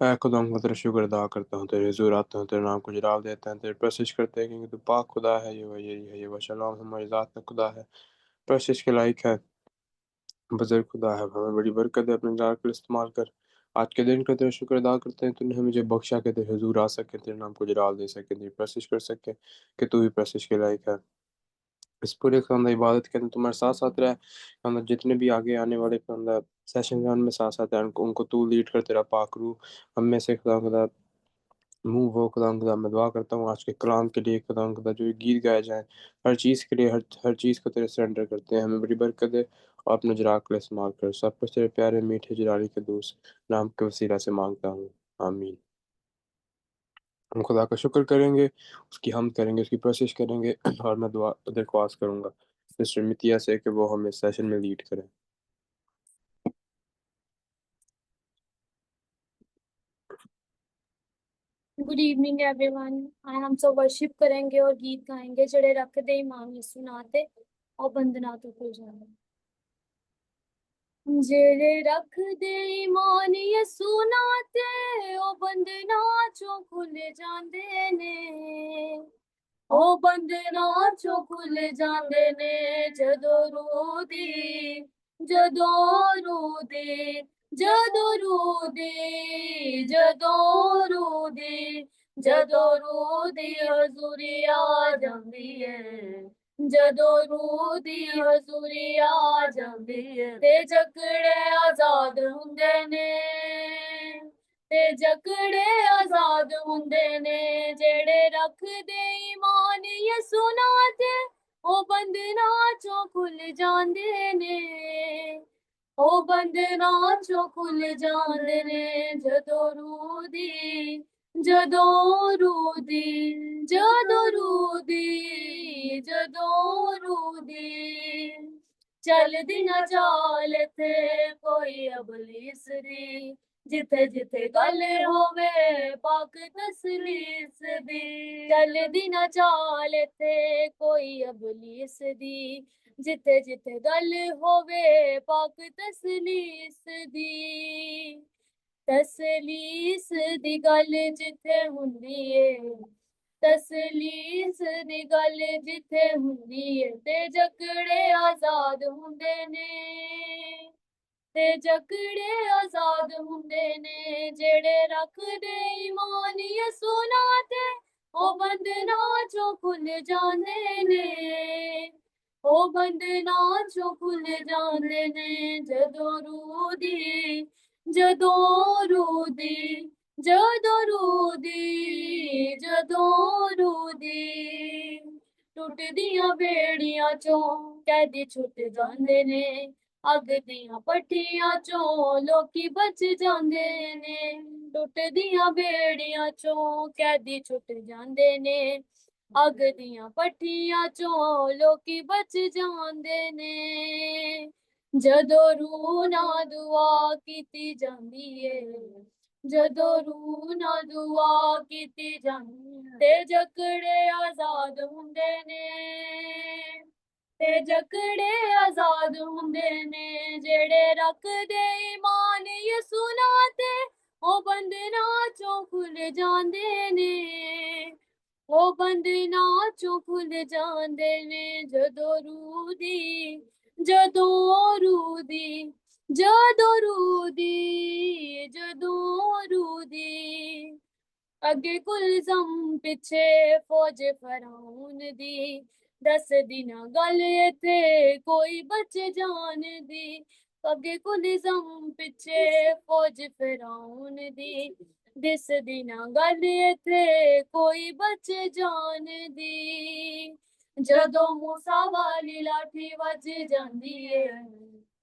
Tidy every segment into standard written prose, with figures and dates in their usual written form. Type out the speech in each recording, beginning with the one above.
ऐ खुदावंद का तेरा शुक्र अदा करता हूँ, तेरे हुज़ूर आता हूँ, तेरे नाम को जलाल देता हूँ, तेरी प्रशंसा करते हैं क्योंकि तू पाक खुदा है, ये वही है, ये वशलाम हमारी ज़ात का खुदा है, प्रशंसा के लायक है, बुज़ुर्ग खुदा है, हमें बड़ी बरकत दे, अपने जार को इस्तेमाल कर। आज के दिन का तेरा शुक्र अदा करते हैं, तूने हमें मुझे बख्शा के तेरे हुज़ूर आ सके, तेरे नाम को जलाल दे सके, तेरी प्रशंसा कर सके कि तू ही प्रशंसा के लायक है। इस पूरे खुदावंद इबादत के अंदर तुम्हारे साथ-साथ रहे, खुदावंद जितने भी आगे आने वाले खुदावंद सेशन हैं, उनमें साथ-साथ रहे, उनको उनको तू लीड कर, तेरा पाक रूह हम में से खुदा मुँह वो खुदा मैं दुआ करता हूँ आज के कलाम के लिए खुदा जो ये गीत गाए जाएँ, हर चीज़ के लिए हर चीज़ को तेरे सरेंडर करते हैं, हमें बड़ी बरकत दे और अपने जराक को इस्तेमाल कर। सब कुछ तेरे प्यारे मीठे जलाली के दोस्त नाम के वसीला से माँगता हूँ। आमीन। हम खुदा का शुक्र करेंगे, उसकी हमद करेंगे, उसकी प्रशंसा करेंगे और मैं दुआ दरख्वास्त करूँगा सिस्टर मितिया से कि वो हमें इस सेशन में लीड करें। Good evening everyone. आज हम सब वर्शिप करेंगे और गीत गाएंगे जड़े रख दे ईमान यीशु नां ते और बंदना तो खुल जाने। जेड़े रख दे ईमान यीशु नां ते ओ बंदना चों खुल जांदे ने। ओ बंदना चों खुल जांदे ने जदों रूह दी जदों रूह दी जदों रूह दी जदों रूह दी जदों रूह दी हजूरी आ जांदी है। जदों रूह दी हजूरी आ जांदी है ते जकड़े आजाद हुंदे ने ते जकड़े आजाद हुंदे ने जेड़े रखदे ईमान यीशु नां ते ओ बंदना चों खुल जांदे ने। ओ बंदना चों खुल जांदे ने जदों रूह दी जदों रूह दी जदों रूह दी जदों रूह दी चलदी ना चाल थे कोई अबलीस दी जिथे जिथे गल होवे पाक तसलीस दी चलदी ना चाल थे कोई अबलीस दी जिथे जिथे गल होवे पाक तसलीस दी तसलीस दी गल जिथे हुंदी ए तसलीस दी गल जिथे हुंदी ए ते जकड़े आजाद हुंदे ने ते जकड़े आजाद हुंदे ने जेड़े रखदे ईमान यीशु नां ते ओ बंदना चों खुल जांदे ने। ओ बंदना चों खुल जांदे ने जदों रूह दी जदों रूह दी जदों रूह दी जदों रूह दी टुटदियां बेड़ियां चों कैदी छुट जांदे ने अग दियां भट्ठियां चों लोकी बच जांदे ने टुटदियां बेड़ियां चों कैदी छुट जांदे ने अग दियां भट्ठियां चों लोकी बच जांदे ने जदों रूह नाल दुआ कीती जांदी ए जदों रूह नाल दुआ कीती जांदी ते जकड़े आजाद हुंदे ने ते जकड़े आजाद हुंदे ने जेड़े रखदे ईमान यीशु नां ते ओ बंदना चों खुल जांदे ने ओ बंदना चों खुल जांदे ने जदों रूह दी जदों रूह दी जदों रूह दी जदों रूह दी अगे कुलज़म पिछे फौज फराउन दी 10 दिना गल इत्थे कोई बच जान दी अगे कुलज़म पिछे फौज फराउन दी 10 दिना गल इत्थे कोई बच जान दी जदों मूसा वाली लाठी वज जांदी है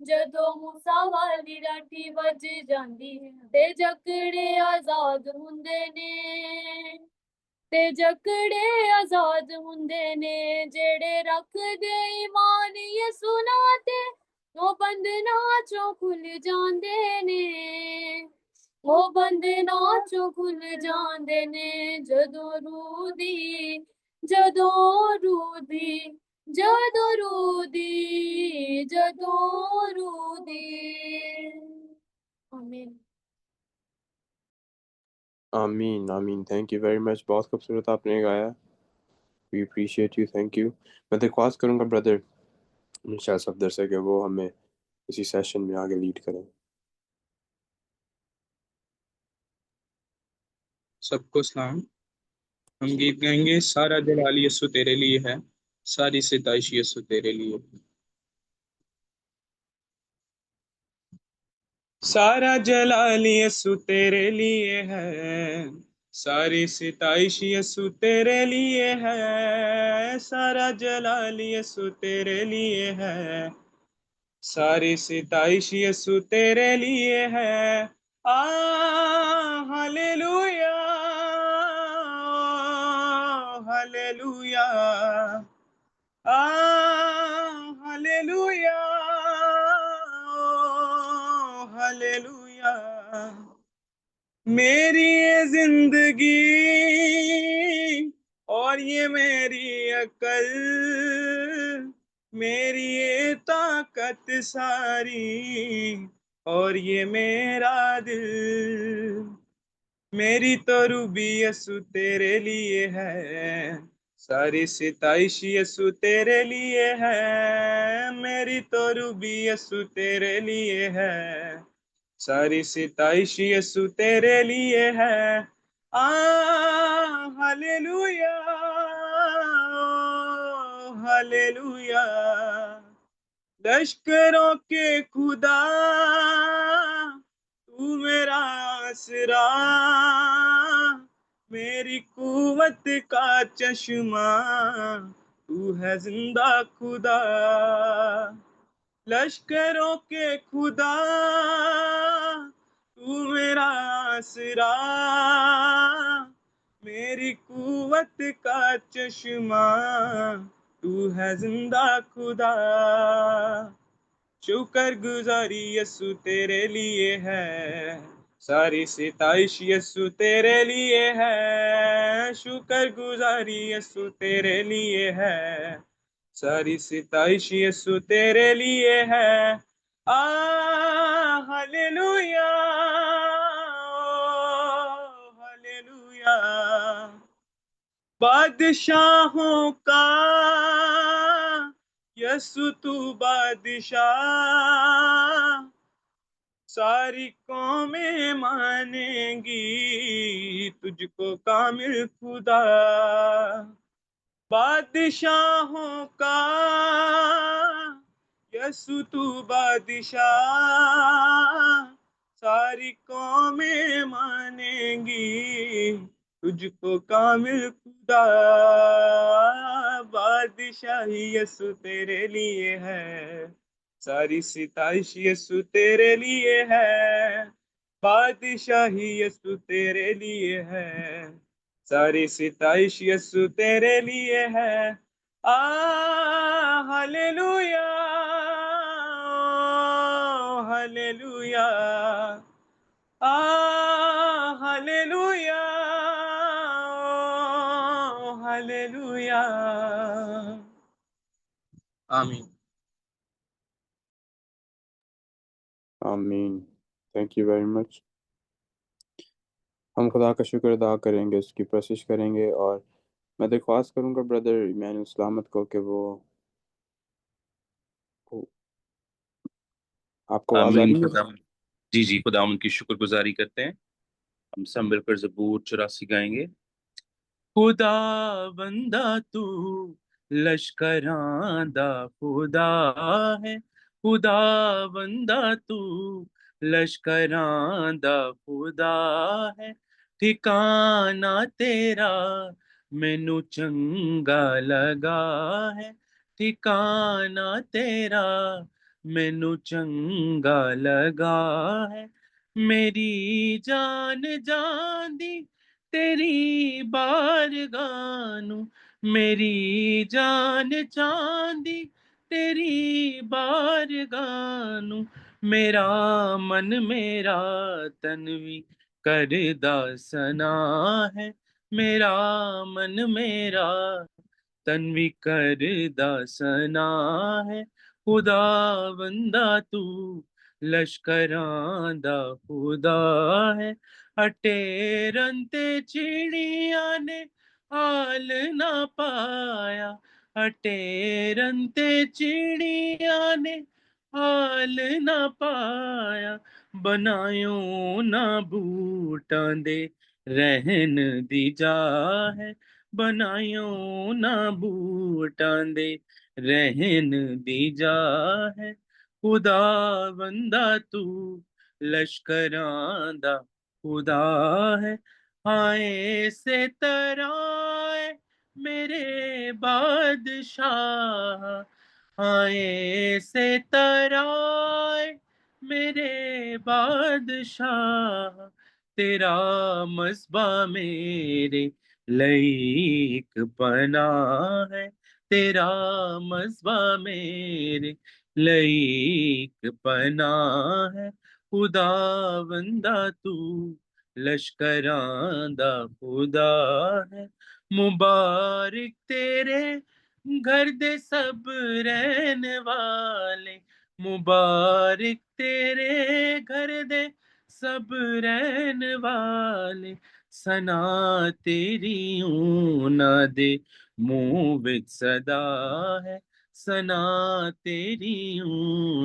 जदों मूसा वाली लाठी वज जांदी है ते जकड़े आजाद हुंदे ने ते जकड़े आजाद हुंदे ने जेड़े रखदे ईमान यीशु नां ते ओ बंदना चों खुल जांदे ने ओ बंदना चों खुल जांदे ने जदों रूह दी जदों रूह दी जदों रूह दी जदों रूह दी आमीन। आमीन आमीन। थैंक यू वेरी मच, बहुत खूबसूरत आपने गाया। We appreciate you, thank you. मैं दरख्वास्त करूँगा ब्रदर शाह सफदर से कि वो हमें इसी सेशन में आगे लीड करें। सबको सलाम। हम गीत गाएंगे, सारा जलाल यीशु तेरे लिए है, सारी सिताइश यीशु तेरे लिए है। सारा जलाल यीशु तेरे लिए है, सारी सिताइश यीशु तेरे लिए है, सारा जलाल यीशु तेरे लिए है, सारी सिताइश यीशु तेरे लिए है। आ हालेलुया, हालेलुया, आ हालेलुया, हालेलुया। मेरी ये जिंदगी और ये मेरी अकल, मेरी ये ताकत सारी और ये मेरा दिल, मेरी तो रूबी यसु तेरे लिए है, सारी सिताइश यसु तेरे लिए है, मेरी तो रूबी यसु तेरे लिए है, सारी सिताइश यसु तेरे लिए है। आ हालेलुया, हालेलुया। लश्करों के खुदा तू मेरा आसरा, मेरी कुवत का चश्मा, तू है जिंदा खुदा। लश्करों के खुदा तू मेरा आसरा, मेरी कुवत का चश्मा, तू है जिंदा खुदा। शुक्र गुजारी यीशु तेरे लिए है, सारी सिताइश यीशु तेरे लिए है, शुक्र गुजारी यीशु तेरे लिए है, सारी सिताइश यीशु तेरे लिए है। आ हालेलुया, हालेलुया। बादशाहों का यीशु तू बादशाह, सारी कौमें मानेंगी तुझको कामिल खुदा। बादशाहों का यीशु तू बादशाह, सारी कौमें मानेंगी तुझको कामिल खुदा। बादशाही यीशु तेरे लिए है, सारी सिताइश यीशु तेरे लिए है, बादशाही यीशु तेरे लिए है, सारी सिताइश यीशु तेरे लिए है। आ हालेलुया, हालेलुया, आ हालेलुया, हालेलुया। आमीन। आमीन, थैंक यू वेरी मच। हम खुदा का शुक्र अदा करेंगे, उसकी प्रशिश करेंगे, और मैं दरख्वास्त करूँगा ब्रदर इमानुल सलामत को कि वो आपको आवाज़ आ आमीन। रही है? खुदा, जी जी, खुदा उनकी शुक्रगुजारी करते हैं। हम सब मिलकर ज़बूर 84 गाएंगे। खुदा बंदा तू लश्करां दा खुदा है, खुदा बंदा तू लश्करां दा खुदा है, ठिकाना तेरा मैनू चंगा लगा है, ठिकाना तेरा मैनू चंगा लगा है, मेरी जान जान दी तेरी बारगाह नू, मेरी जान चांदी तेरी बारगाह नू, मेरा मन मेरा तन भी करदा सना है, मेरा मन मेरा तन भी करदा सना है, खुदा बंदा तू लश्करां दा खुदा है, अटे रंते चिड़िया ने हाल ना पाया, अटे रंते चिड़िया ने हाल ना पाया, बनायो ना बूटां दे रहन दी जा है, बनायो ना बूटां दे रहन दी जा है, खुदा बंदा तू लश्करां दा खुदा है, आए से तराए मेरे बादशाह, आए से तराए मेरे बादशाह, तेरा मस्बा मेरे लईक बना है, तेरा मस्बा मेरे लईक बना है, खुदा बंदा तू लश्करां दा खुदा है, मुबारक तेरे घर दे सब रहने वाले, मुबारक तेरे घर दे सब रहने वाले, सना तेरी ना दे मुंह विच सदा है, सना तेरी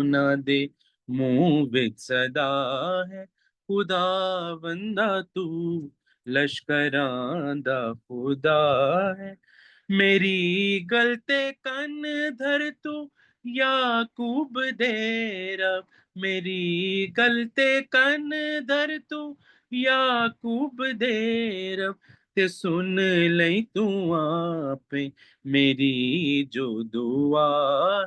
ना दे मुंह विच सदा है, खुदा बंदा तू लश्करां दा खुदा है, मेरी गलते कन धर तू याकूब दे रब, मेरी गलते कन धर तू याकूब दे रब, ते सुन लई तू आपे मेरी जो दुआ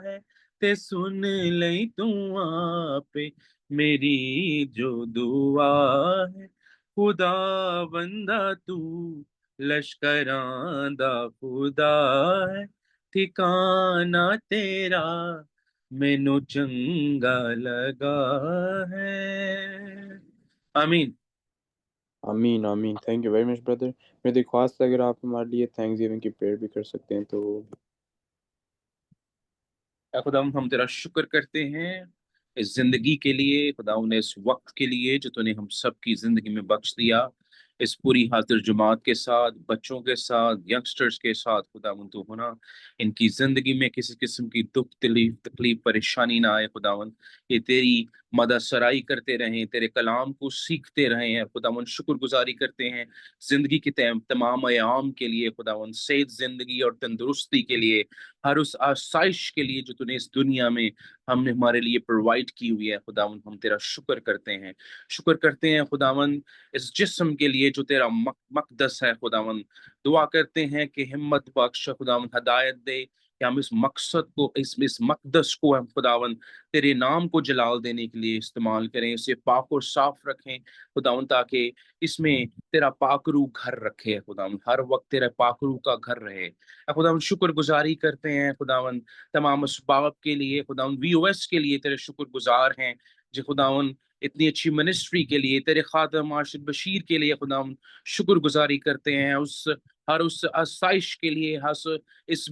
है, ते सुन लई तू आपे मेरी जो दुआ है, खुदा बंदा तू लश्करां दा खुदा है, ठिकाना तेरा मैनू चंगा लगा है। आमीन। आमीन आमीन। Thank you very much brother. मेरी दरख्वास्त है, अगर आप हमारे लिए थैंक्स गिविंग की प्रेयर भी कर सकते हैं तो। खुदा हम तेरा शुक्र करते हैं इस जिंदगी के लिए, खुदा ने इस वक्त के लिए जो तूने हम सब की जिंदगी में बख्श दिया, इस पूरी हाजिर जमात के साथ, बच्चों के साथ, यंगस्टर्स के साथ, खुदा तू होना इनकी जिंदगी में किसी किस्म की दुख तकलीफ परेशानी ना आए, खुदावन ये तेरी मदद सराई करते रहें, तेरे कलाम को सीखते रहें, खुदावन शुक्रगुजारी करते हैं जिंदगी के तमाम आयाम के लिए, खुदावन सेहत, जिंदगी और तंदुरुस्ती के लिए, हर उस आसाइश के लिए जो तूने इस दुनिया में हमने हमारे लिए प्रोवाइड की हुई है, खुदावन हम तेरा शुक्र करते हैं, शुक्र करते हैं खुदावन इस जिस्म के लिए जो तेरा मकदस है, खुदावन दुआ करते हैं कि हिम्मत बख्श, खुदावन हदायत दे कि हम इस मकसद को, इस मकदस को हम खुदावन तेरे नाम को जलाल देने के लिए इस्तेमाल करें, इसे पाक और साफ रखें खुदावन, ताकि इसमें तेरा पाकरू घर रखे खुदावन, हर वक्त तेरा पाकरू का घर रहे। खुदावन शुक्रगुजारी करते हैं खुदावन तमाम असबाब के लिए, खुदावन वीओएस के लिए तेरे शुक्रगुजार हैं जो खुदावन इतनी अच्छी मिनिस्ट्री के लिए, तेरे खादम आशिक बशीर के लिए खुदावन शुक्रगुजारी करते हैं, उस हर उस आसाइश के लिए, हर इस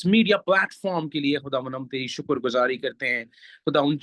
मीडिया प्लेटफॉर्म के लिए खुदावन हम तेरी शुक्रगुजारी करते हैं खुदावन,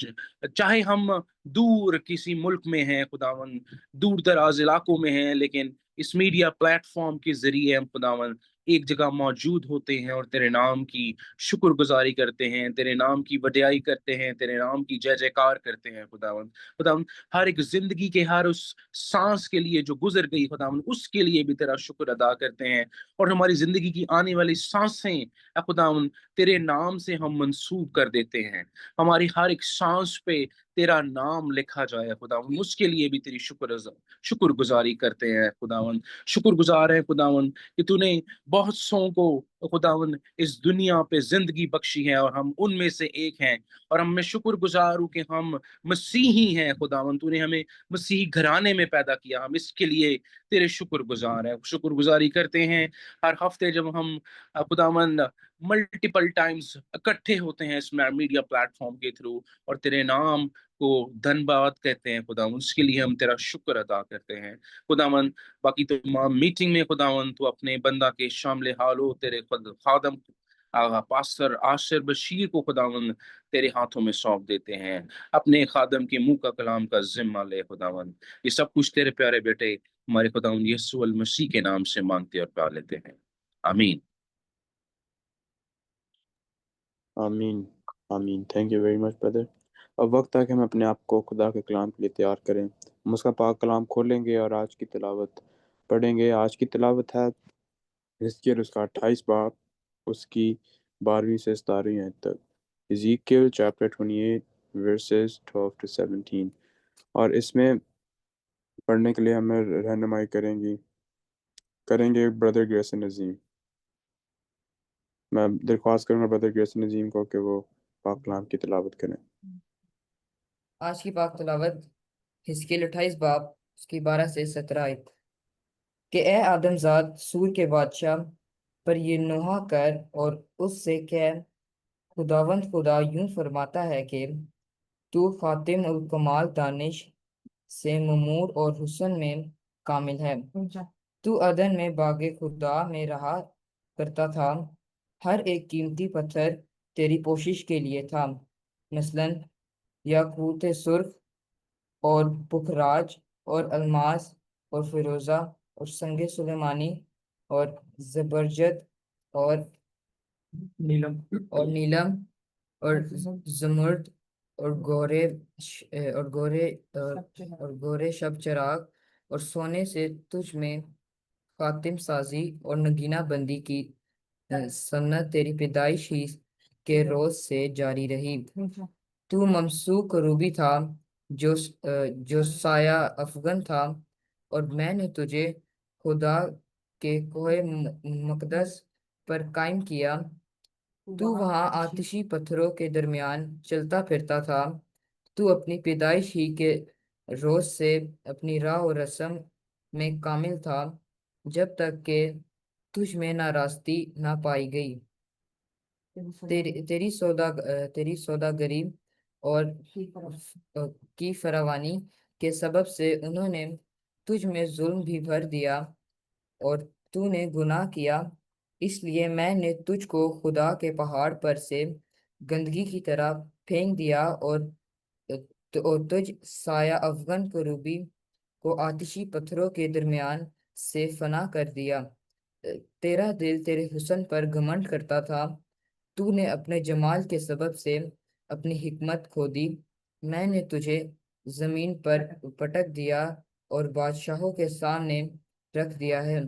चाहे हम दूर किसी मुल्क में हैं खुदावन, दूर दराज इलाकों में हैं, लेकिन इस मीडिया प्लेटफॉर्म के जरिए हम खुदावन एक जगह मौजूद होते हैं और तेरे नाम की शुक्रगुजारी करते हैं, तेरे नाम की वडियाई करते हैं, तेरे नाम की जय जयकार करते हैं खुदावन, खुदावन हर एक जिंदगी के हर उस सांस के लिए जो गुजर गई खुदावन उसके लिए भी तेरा शुक्र अदा करते हैं, और हमारी जिंदगी की आने वाली सांसें खुदावन तेरे नाम से हम मंसूब कर देते हैं, हमारी हर एक सांस पे तेरा नाम लिखा जाए खुदावन, उसके लिए भी तेरी शुक्रगुजारी करते हैं खुदावन, शुक्रगुजार है खुदावन कि तूने बहुत सौ को खुदावन इस दुनिया पे जिंदगी बख्शी है और हम उनमें से एक हैं, और हम मैं शुक्रगुजार हूँ कि हम मसीही हैं खुदावन, तूने हमें मसीही घराने में पैदा किया, हम इसके लिए तेरे शुक्रगुजार हैं, शुक्रगुजारी करते हैं हर हफ्ते जब हम खुदावन मल्टीपल टाइम्स इकट्ठे होते हैं इस मीडिया प्लेटफॉर्म के थ्रू और तेरे नाम को धन्यवाद कहते हैं खुदावन, उसके लिए हम तेरा शुक्र अदा करते हैं खुदावन। बाकी तो मीटिंग में खुदावन तो अपने बंदा के शामिल हाल हो, तेरे खादम पास्टर आशिर बशीर को खुदावंद तेरे हाथों में सौंप देते हैं। अपने खादम के मुंह का कलाम का जिम्मा ले खुदावंद। ये सब कुछ तेरे प्यारे बेटे हमारे खुदावंद यीशु अल मसीह के नाम से मांगते और प्यार लेते हैं, आमीन। आमीन। आमीन। Thank you very much brother. अब वक्त है कि हम अपने आप को खुदा के कलाम के लिए तैयार करें। हम उसका पाक कलाम खोलेंगे और आज की तिलावत पढ़ेंगे। आज की तिलावत है हिजकिय्याह उसका 28 बाब, उसकी 12वीं से 17वीं आयत तक। इज़ीकियल चैप्टर 28 वर्सेस 12 to 17। और इसमें पढ़ने के लिए हमें रहनुमाई करेंगे ब्रदर ग्रेसन नज़ीम। मैं दरख्वास्त करूँगा ब्रदर ग्रेसन नज़ीम को कि वो पाक कलाम की तिलावत करें। आज की पाक तिलावत हिजकिय्याह 28 बाब उसकी 12 से 17 आयत। कि ए आदमजाद सूर के बादशाह पर ये नुहा कर और उससे कह, खुदावंद खुदा यूं फरमाता है कि तू फातिम उल कमाल दानिश से ममूर और हुस्न में कामिल है। तू अदन में बागे खुदा में रहा करता था। हर एक कीमती पत्थर तेरी पोशिश के लिए था, मसलन याकूत सुर्ख और पुखराज और अलमास और फिरोजा और संगे सुलेमानी और जबरजद और नीलम और जमुर्द और गोरे शब चराग और सोने से तुझ में खातिम साजी और नगीना बंदी की सन्नत तेरी पैदाइश ही के रोज से जारी रही। तू ममसूक करूबी था जो साया अफगन था, और मैंने तुझे खुदा के कोहे मकदस पर कायम किया। तू वहां आतिशी पत्थरों के दरमियान चलता फिरता था। तू अपनी पैदाइश ही के रोज से अपनी राह और रस्म में कामिल था, जब तक कि तुझ में नाराजगी ना पाई गई। तेरी सौदागरी और की फरावानी के सबब से उन्होंने तुझ में जुल्म भी भर दिया और तूने गुनाह किया। इसलिए मैंने तुझको खुदा के पहाड़ पर से गंदगी की तरह फेंक दिया और तुझ साया अफगन करूबी को आतिशी पत्थरों के दरमियान से फना कर दिया। तेरा दिल तेरे हुस्न पर घमंड करता था। तूने अपने जमाल के सबब से अपनी हिकमत खो दी। मैंने तुझे जमीन पर पटक दिया और बादशाहों के सामने रख दिया है,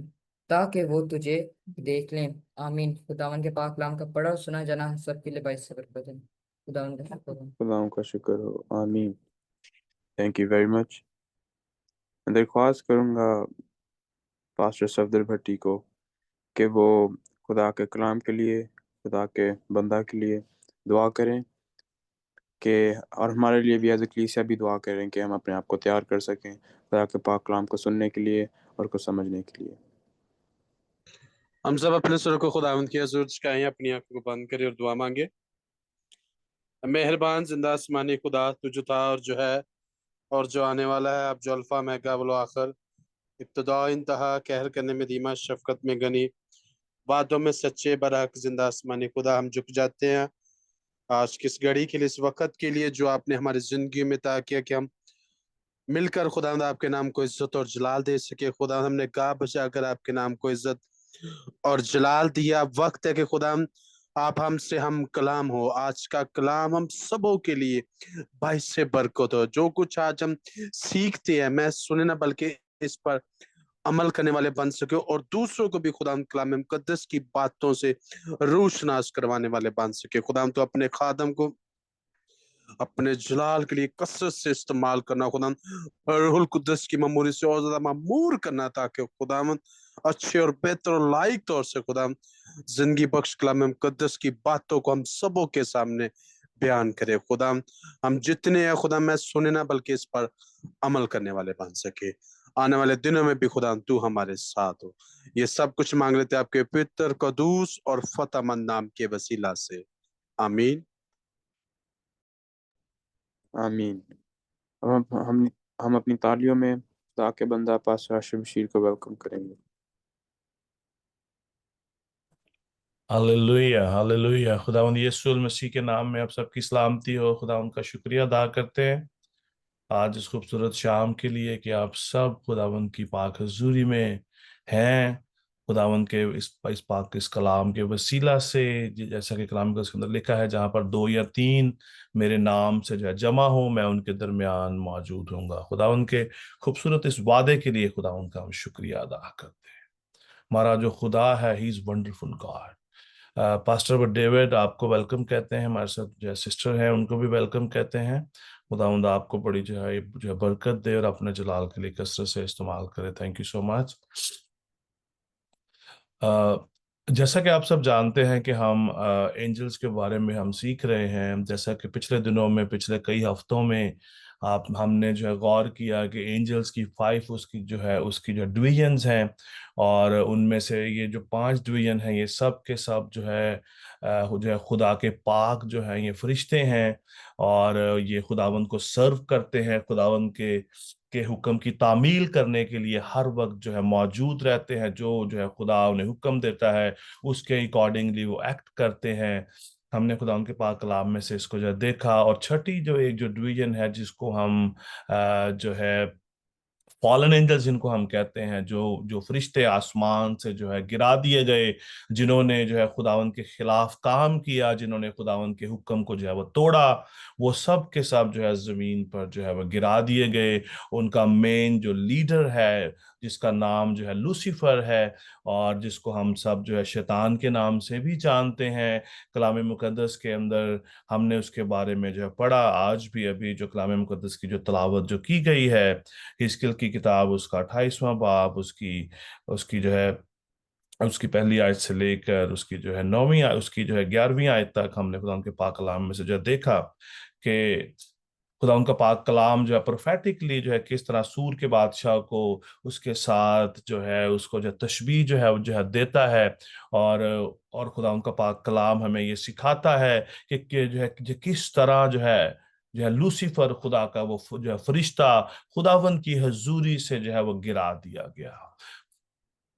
ताकि वो तुझे देख लें। आमीन। खुदावन के पाक कलाम का पढ़ा और सुना जाना सबके लिए बाइस से बरकत है। खुदावन का शुक्र है। खुदाओं का शुक्र हो। आमीन। Thank you very much. मैं दरख्वास्त करूँगा पास्टर सफदर भट्टी को कि वो खुदा के कलाम के लिए, खुदा के बंदा के लिए दुआ करें कि, और हमारे लिए भी एज ए कलीसिया भी दुआ करें कि हम अपने आप को तैयार कर सकें खुदा के पाक कलाम को सुनने के लिए और को समझने के लिए। हम सब अपने सुर को खुदावंद की हजूर झुकाएं, अपनी आंखों को बंद करें और दुआ मांगे। मेहरबान जिंदा आसमानी खुदा, तू जो था और जो है और जो आने वाला है, अब जो अल्फा महगा वलो आखिर, इब्तदा इंतहा, कहर करने में धीमा, शफकत में गनी, बातों में सच्चे बरहक जिंदा आसमानी खुदा, हम झुक जाते हैं आज किस घड़ी के लिए, इस वक्त के लिए जो आपने हमारी जिंदगी में तय किया कि हम मिलकर खुदा आपके नाम को इज्जत और जलाल दे सके। खुदा हमने गा बजा कर आपके नाम को इज्जत और जलाल दिया। वक्त है कि खुदा आप हमसे हम कलाम हो। आज का कलाम हम सबों के लिए बाइस से बरकत हो। जो कुछ आज हम सीखते हैं, मैं सुने ना बल्कि इस पर अमल करने वाले बन सके और दूसरों को भी खुदा कलाम मुकद्दस की बातों से रोशनास करवाने वाले बन सके। खुदा तो अपने खादम को अपने जलाल के लिए कसरत से इस्तेमाल करना, खुदा रूहुल कुद्दस की ममूरी से और ज्यादा मामूर करना, ताकि खुदा अच्छे और बेहतर और लायक तौर से खुदा जिंदगी बख्श कलाम मुकद्दस की बातों को हम सबों के सामने बयान करे। खुदा हम जितने हैं खुदा, मैं सुने ना बल्कि इस पर अमल करने वाले बन सके। आने वाले दिनों में भी खुदा तू हमारे साथ हो। ये सब कुछ मांग लेते आपके पवित्र कदूस और फतेहमंद नाम के वसीला से, आमीन। आमीन। अब हम अपनी तालियों में खुदा के बंदा पास्टर आशिफ बशीर को वेलकम करेंगे। Hallelujah hallelujah. खुदावंद यीशु मसीह के नाम में आप सबकी सलामती हो। खुदा उनका शुक्रिया अदा करते हैं आज इस खूबसूरत शाम के लिए कि आप सब खुदावंद की पाक हजूरी में हैं। खुदावंद के इस पाक इस कलाम के वसीला से जैसा कि कलाम के उसके अंदर लिखा है, जहां पर 2 या 3 मेरे नाम से जो है जमा हो, मैं उनके दरमियान मौजूद होऊंगा। खुदावंद के खूबसूरत इस वादे के लिए खुदावंद का हम शुक्रिया अदा करते हैं। हमारा जो खुदा है, he is wonderful God. Pastor David आपको वेलकम कहते हैं, हमारे साथ जो सिस्टर हैं उनको भी वेलकम कहते हैं। खुदावंद आपको बड़ी जो है बरकत दे और अपने जलाल के लिए कसरत से इस्तेमाल करे। Thank you so much. जैसा कि आप सब जानते हैं कि हम एंजल्स के बारे में हम सीख रहे हैं। जैसा कि पिछले दिनों में, पिछले कई हफ्तों में हमने जो है गौर किया कि एंजल्स की 5 उसकी जो डिवीजन्स हैं, और उनमें से ये जो 5 डिवीजन हैं ये सब के सब जो है खुदा के पाक जो है ये फरिश्ते हैं, और ये खुदावंद को सर्व करते हैं। खुदावंद के हुक्म की तामील करने के लिए हर वक्त जो है मौजूद रहते हैं। जो है खुदा उन्हें हुक्म देता है उसके अकॉर्डिंगली वो एक्ट करते हैं। हमने खुदा उनके पाक कलाम में से इसको जो है देखा। और छठी जो डिवीजन है जिसको हम जो है फॉलन एंजल्स जिनको हम कहते हैं, जो जो फरिश्ते आसमान से जो है गिरा दिए गए, जिन्होंने जो है खुदावंद के खिलाफ काम किया, जिन्होंने खुदावंद के हुक्म को जो है वो तोड़ा, वो सब के सब जो है जमीन पर जो है वो गिरा दिए गए। उनका मेन जो लीडर है, जिसका नाम जो है लूसीफर है, और जिसको हम सब जो है शैतान के नाम से भी जानते हैं। कलाम मुकद्दस के अंदर हमने उसके बारे में जो है पढ़ा। आज भी अभी जो कलाम मुकद्दस की जो तलावत जो की गई है, हिजकिय्याह की किताब उसका 28वां बाब, उसकी उसकी जो है उसकी पहली आयत से लेकर उसकी जो है 9वीं उसकी जो है 11वीं आयत तक हमने खुदा उनके पाक कलाम में से जो है देखा कि खुदा उनका पाक कलाम जो है प्रोफेटिकली जो है किस तरह सूर के बादशाह को उसके साथ जो है उसको जो तशबीह जो है वो जो है देता है। और और खुदा उनका पाक कलाम हमें ये सिखाता है कि जो किस तरह जो है लूसीफर खुदा का वो जो है फरिश्ता खुदावन की हजूरी से जो है वो गिरा दिया गया,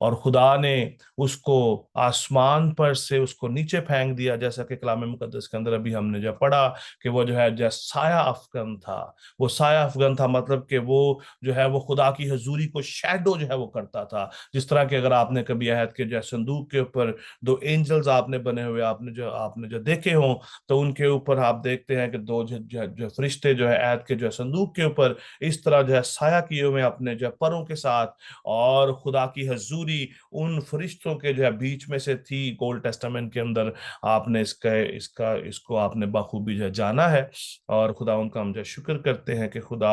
और खुदा ने उसको आसमान पर से उसको नीचे फेंक दिया। जैसा कि कलाम मुकद्दस के अंदर अभी हमने जो पढ़ा कि वो जो है साया अफगन था। वो साया अफगन था, मतलब कि वो जो है वो खुदा की हजूरी को शैडो जो है वो करता था। जिस तरह के अगर आपने कभी अहद के जो संदूक के ऊपर 2 एंजल्स आपने बने हुए आपने जो देखे हों, तो उनके ऊपर आप देखते हैं कि 2 जो फरिश्ते जो है अहद के जो संदूक के ऊपर इस तरह जो है साया किए हुए अपने जो परों के साथ, और खुदा की हजूरी उन फरिश्तों के जो है बीच में से थी। ओल्ड टेस्टामेंट के अंदर आपने इसको आपने बखूबी जो है जाना है। और खुदा उनका हम जो शुक्र करते हैं कि खुदा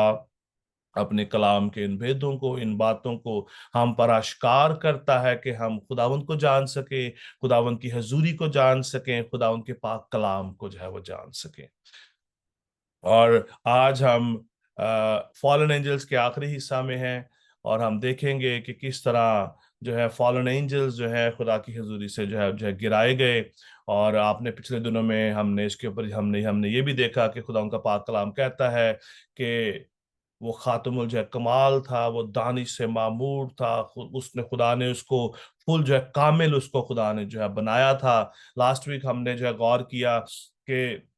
अपने कलाम के इन भेदों को, इन बातों को हम पर आश्कार करता है कि हम खुदावंद को जान सके, खुदावंद की हजूरी को जान सकें, खुदावंद के पाक कलाम को जो है वो जान सकें। और आज हम फॉलन एंजल्स के आखिरी हिस्सा में हैं, और हम देखेंगे कि किस तरह जो है फॉलन एंजल्स जो है खुदा की हजूरी से जो है गिराए गए। और आपने पिछले दिनों में हमने इसके ऊपर हमने हमने ये भी देखा कि खुदा उनका पाक कलाम कहता है कि वो खातमुल जो है कमाल था, वो दानिश से मामूर था। उसने खुदा ने उसको फुल जो है कामिल उसको खुदा ने जो है बनाया था। लास्ट वीक हमने जो है गौर किया कि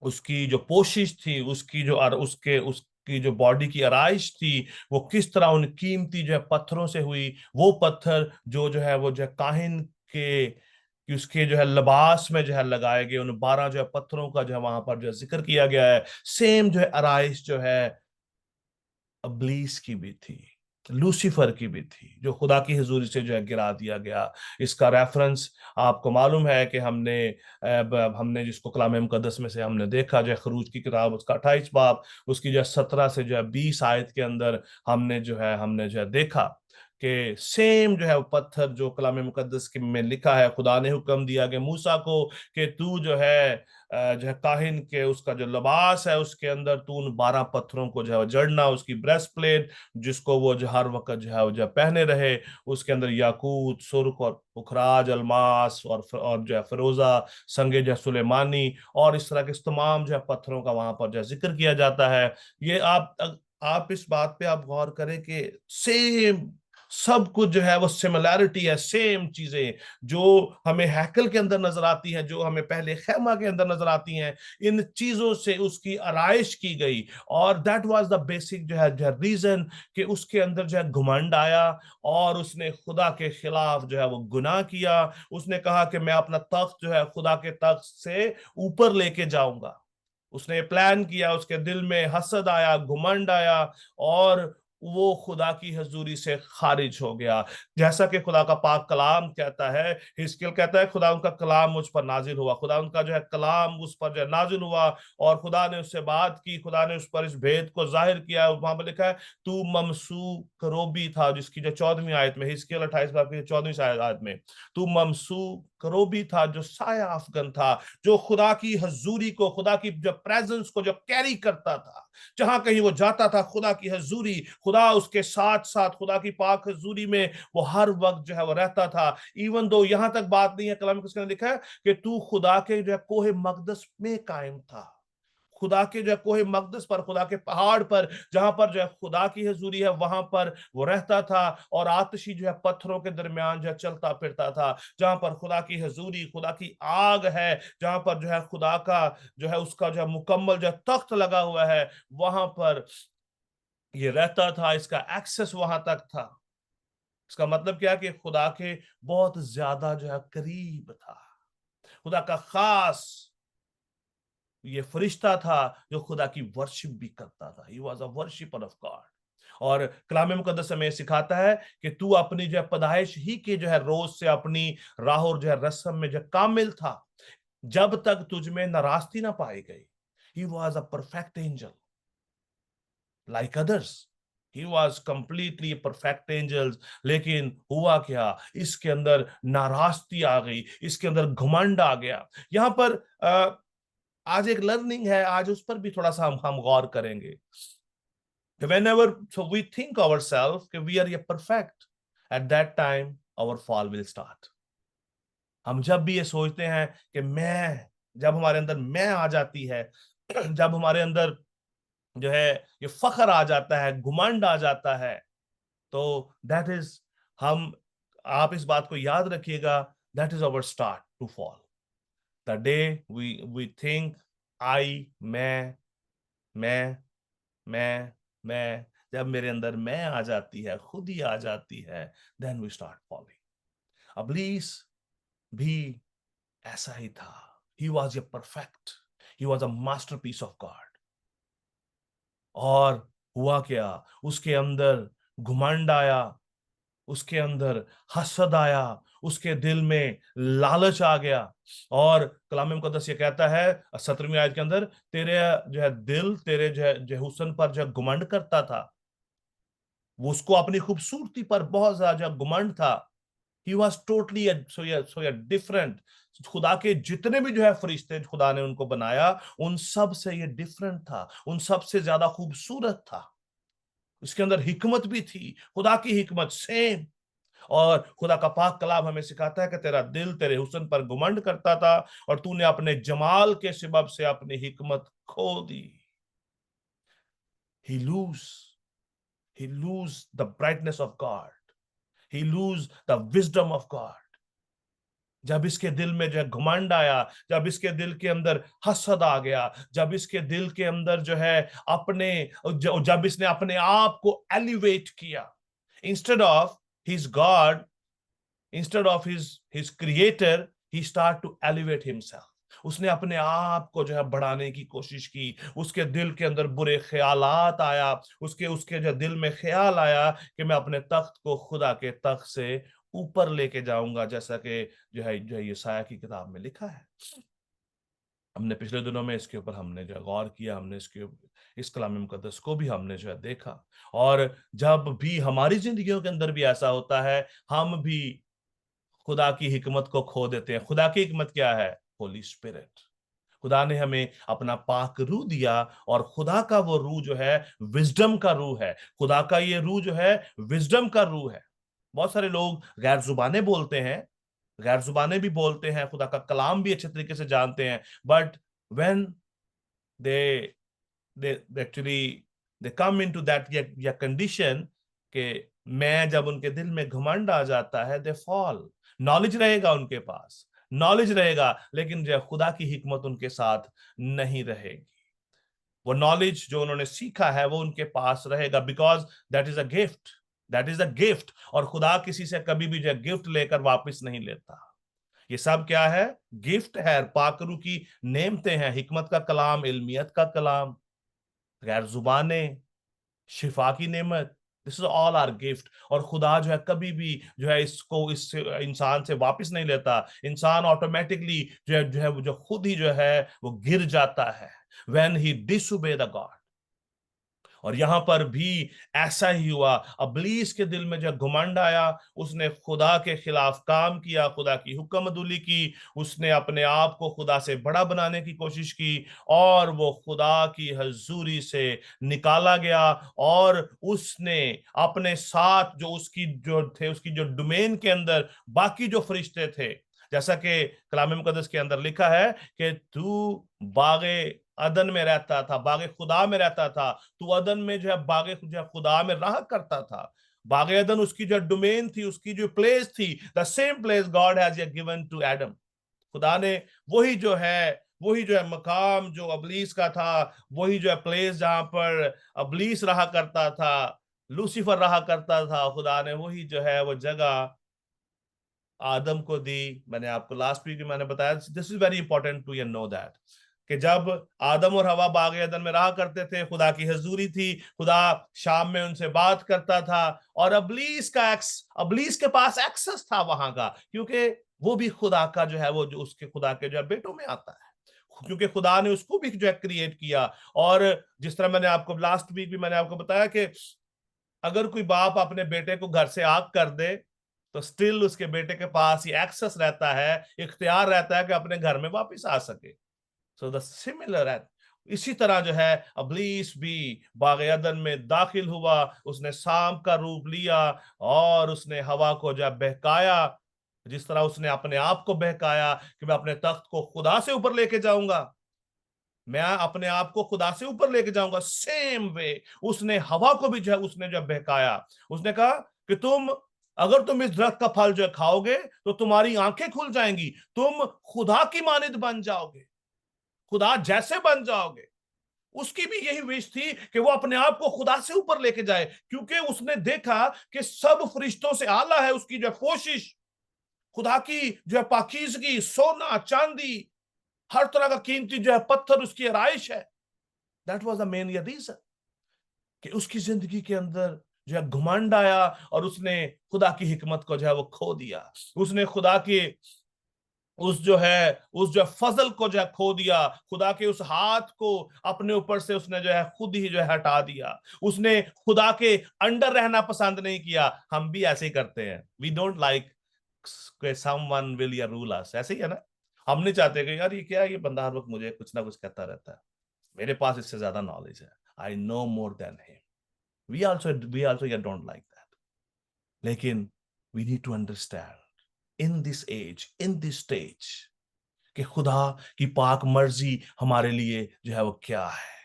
उसकी जो पोशिश थी, उसकी जो बॉडी की आराइश थी, वो किस तरह उन कीमती जो है पत्थरों से हुई। वो पत्थर जो है वो जो है काहिन के कि उसके जो है लिबास में जो है लगाए गए, उन 12 जो है पत्थरों का जो है वहां पर जो है जिक्र किया गया है। सेम जो है आराइश जो है अब्लीस की भी थी, लूसीफर की भी थी, जो खुदा की हजूरी से जो है गिरा दिया गया। इसका रेफरेंस आपको मालूम है कि हमने जिसको कलाम मुकद्दस में से हमने देखा, जो है खरूज की किताब उसका 28 बाब उसकी जो है 17 से जो है 20 आयत के अंदर हमने जो है देखा कि सेम जो है वो पत्थर जो कलाम मुकद्दस के में लिखा है, खुदा ने हुक्म दिया कि मूसा को कि तू जो है काहिन के उसका जो लिबास है उसके अंदर तू उन 12 पत्थरों को जो है जड़ना, उसकी ब्रेस्ट प्लेट जिसको वो जो हर वक्त जो है पहने रहे, उसके अंदर याकूत, सुर्ख और पुखराज, अलमास और जो है फिरोजा, संगे जो है सुलेमानी, और इस तरह के तमाम जो है पत्थरों का वहां पर जो है जिक्र किया जाता है। ये आप इस बात पे आप गौर करें कि सेम सब कुछ जो है वो सिमिलैरिटी है, सेम चीजें जो हमें हैकल के अंदर नजर आती हैं, जो हमें पहले खैमा के अंदर नजर आती हैं, इन चीजों से उसकी आराइश की गई। और दैट वाज द बेसिक जो है रीजन कि उसके अंदर जो है घमंड आया और उसने खुदा के खिलाफ जो है वो गुनाह किया। उसने कहा कि मैं अपना तख्त जो है खुदा के तख्त से ऊपर लेके जाऊंगा। उसने प्लान किया, उसके दिल में हसद आया, घुमंड आया, और वो खुदा की हजूरी से खारिज हो गया। जैसा कि खुदा का पाक कलाम कहता है, हिजकिय्याह कहता है खुदा उनका कलाम मुझ पर नाजिल हुआ, खुदा उनका जो है कलाम उस पर जो है नाजिल हुआ और खुदा ने उससे बात की, खुदा ने उस पर इस भेद को जाहिर किया। वहां पर लिखा है तू ममसू करोबी था, जिसकी जो 14वीं आयत में, हिजकिय्याह 28 बाब की 14वीं आयत में, तू ममसू करोबी था जो साया अफगन था, जो खुदा की हजूरी को, खुदा की जो प्रेजेंस को जो कैरी करता था। जहां कहीं वो जाता था खुदा की हजूरी, खुदा उसके साथ साथ, खुदा की पाक हजूरी में वो हर वक्त जो है वो रहता था। इवन दो यहां तक बात नहीं है, कलाम में किसने लिखा है कि तू खुदा के जो है कोहे मकदस में कायम था, खुदा के जो है कोहे मकदस पर, खुदा के पहाड़ पर, जहां पर जो है खुदा की हजूरी है, वहां पर वो रहता था। और आतिशी जो है पत्थरों के दरमियान जो है चलता फिरता था, जहां पर खुदा की हजूरी, खुदा की आग है, जहां पर जो है खुदा का जो है उसका जो है मुकम्मल जो है तख्त लगा हुआ है, वहां पर ये रहता था। इसका एक्सेस वहां तक था। इसका मतलब क्या कि खुदा के बहुत ज्यादा जो है करीब था। खुदा का खास ये फरिश्ता था जो खुदा की वर्शिप भी करता था। He was a worshipper of God. और कलाम मुकद्दस हमें सिखाता है कि तू अपनी जो है पैदाइश ही के जो है रोज से अपनी राह और जो है रस्म में जो कामिल था, जब तक तुझ में नाराजगी ना पाई गई। He was a perfect angel like others. He was completely perfect angels. लेकिन हुआ क्या, इसके अंदर नाराजगी आ गई, इसके अंदर घमंड आ गया। यहां पर आज एक लर्निंग है, आज उस पर भी थोड़ा सा हम गौर करेंगे। Whenever so we think ourselves कि we are ये perfect, at that time our fall will start. हम जब भी ये सोचते हैं कि मैं, जब हमारे अंदर मैं आ जाती है, जब हमारे अंदर जो है ये फखर आ जाता है, घुमंड आ जाता है, तो दैट इज, हम, आप इस बात को याद रखिएगा, that is our start to fall. The day we think I, मैं मैं, जब मेरे अंदर मैं आ जाती है, खुद ही आ जाती है, देन वी स्टार्ट फॉलिंग। अब्लीस भी ऐसा ही था। He was a perfect, he was a masterpiece of God. और हुआ क्या, उसके अंदर घुमंड आया, उसके अंदर हसद आया, उसके दिल में लालच आ गया। और कलाम मुकद्दस ये कहता है 17वीं आयत के अंदर, तेरे जो है दिल तेरे जो है हुस्न पर जो घुमंड करता था। वो उसको अपनी खूबसूरती पर बहुत ज्यादा घुमंड था। He was totally so different. खुदा के जितने भी जो है फरिश्ते खुदा ने उनको बनाया, उन सब से ये डिफरेंट था, उन सब से ज्यादा खूबसूरत था। उसके अंदर हिकमत भी थी, खुदा की हिकमत सेम। और खुदा का पाक कलाम हमें सिखाता है कि तेरा दिल तेरे हुस्न पर घुमंड करता था और तूने अपने जमाल के सबब से अपनी हिकमत खो दी। he lose he lose the brightness of God, he lose the wisdom of God। जब इसके दिल में जो है घमंड आया, जब इसके दिल के अंदर हसद आ गया, जब इसके दिल के अंदर जो है जब इसने अपने आप को एलिवेट किया, instead of his God, instead of his creator, he start to elevate himself। उसने अपने आप को जो है बढ़ाने की कोशिश की। उसके दिल के अंदर बुरे ख्यालात आया, उसके उसके जो दिल में ख्याल आया कि मैं अपने तख्त को खुदा के तख्त से ऊपर लेके जाऊंगा, जैसा कि जो है यशायाह की किताब में लिखा है। हमने पिछले दिनों में इसके ऊपर हमने जो गौर किया, हमने इस कलाम मुकद्दस को भी हमने जो है देखा। और जब भी हमारी जिंदगियों के अंदर भी ऐसा होता है, हम भी खुदा की हिकमत को खो देते हैं। खुदा की हिकमत क्या है? होली स्पिरिट। खुदा ने हमें अपना पाक रूह दिया, और खुदा का वो रूह जो है विजडम का रूह है। खुदा का ये रूह जो है विजडम का रूह है। बहुत सारे लोग गैर जुबाने बोलते हैं, गैर जुबाने भी बोलते हैं, खुदा का कलाम भी अच्छे तरीके से जानते हैं, but when they actually they come into that या कंडीशन के मैं जब उनके दिल में घमंड आ जाता है, दे फॉल। नॉलेज रहेगा उनके पास, नॉलेज रहेगा, लेकिन जो खुदा की हिकमत उनके साथ नहीं रहेगी। वो नॉलेज जो उन्होंने सीखा है वो उनके पास रहेगा, because that is a gift, that is a gift. और खुदा किसी से कभी भी जो गिफ्ट लेकर वापस नहीं लेता। ये सब क्या है? गिफ्ट है, पाकरू की नेमतें हैं, हिकमत का कलाम, इल्मियत का कलाम, गैर जुबाने, शिफा की नेमत। This is all our gift. और खुदा जो है कभी भी जो है इसको इस इंसान से वापस नहीं लेता। इंसान ऑटोमेटिकली जो खुद ही जो है वो गिर जाता है when he disobey the God. और यहां पर भी ऐसा ही हुआ। अबलीस के दिल में जब घमंड आया, उसने खुदा के खिलाफ काम किया, खुदा की हुक्मदुली की, उसने अपने आप को खुदा से बड़ा बनाने की कोशिश की, और वो खुदा की हजूरी से निकाला गया। और उसने अपने साथ जो उसकी जो डोमेन के अंदर बाकी जो फरिश्ते थे, जैसा कि कलाम मुकद्दस के अंदर लिखा है कि तू बागे अदन में रहता था, बागे खुदा में रहता था, तू अदन में जो है बागे जो है खुदा में रहा करता था। बागे अदन उसकी जो डोमेन थी, उसकी जो प्लेस थी, the same place God has given to Adam. खुदा ने वही जो है मकाम जो अबलीस का था, वही जो है प्लेस जहां पर अबलीस रहा करता था, लूसीफर रहा करता था, खुदा ने वही जो है वो जगह आदम को दी। मैंने आपको लास्ट वीक भी मैंने बताया, this is very important to you know that, कि जब आदम और हवा बाग एदन में रहा करते थे, खुदा की हजूरी थी, खुदा शाम में उनसे बात करता था, और अबलीस के पास एक्सेस था वहां का, क्योंकि वो भी खुदा का जो है वो जो उसके खुदा के जो है बेटों में आता है, क्योंकि खुदा ने उसको भी जो है क्रिएट किया। और जिस तरह मैंने आपको लास्ट वीक भी मैंने आपको बताया कि अगर कोई बाप अपने बेटे को घर से आग कर दे, तो स्टिल उसके बेटे के पास ये एक्सेस रहता है, इख्तियार रहता है कि अपने घर में वापस आ सके। सो द सिमिलर है, इसी तरह जो है अबलीस भी बाग अदन में दाखिल हुआ, उसने सांप का रूप लिया, और उसने हवा को जो बहकाया, जिस तरह उसने अपने आप को बहकाया कि मैं अपने तख्त को खुदा से ऊपर लेके जाऊंगा, मैं अपने आप को खुदा से ऊपर लेके जाऊंगा, सेम वे उसने हवा को भी जो है उसने जो बहकाया। उसने कहा कि अगर तुम इस दरख्त का फल जो है खाओगे तो तुम्हारी आंखें खुल जाएंगी, तुम खुदा की मानिद बन जाओगे, खुदा जैसे बन जाओगे। उसकी भी यही विश थी कि वो अपने आप को खुदा से ऊपर लेके जाए, क्योंकि उसने देखा कि सब फरिश्तों से आला है उसकी जो कोशिश, खुदा की जो है पाकीज़गी, सोना चांदी, हर तरह का कीमती जो है पत्थर उसकी आराइश है। That was the main reason कि उसकी जिंदगी के अंदर जो है घमंड आया, और उसने खुदा की हिकमत को जो है वो खो दिया। उसने खुदा के उस जो फजल को जो है खो दिया, खुदा के उस हाथ को अपने ऊपर से उसने जो है खुद ही जो है हटा दिया। उसने खुदा के अंडर रहना पसंद नहीं किया। हम भी ऐसे ही करते हैं, we don't like someone will या रूल अस, ऐसे ही है ना। हम नहीं चाहते कि यार ये क्या है, ये बंदा हर वक्त मुझे कुछ ना कुछ कहता रहता है, मेरे पास इससे ज्यादा नॉलेज है, I know more than him. We also या डोंट लाइक दैट। लेकिन we need to understand in this age, in this stage, कि खुदा की पाक मर्जी हमारे लिए जो है वो क्या है,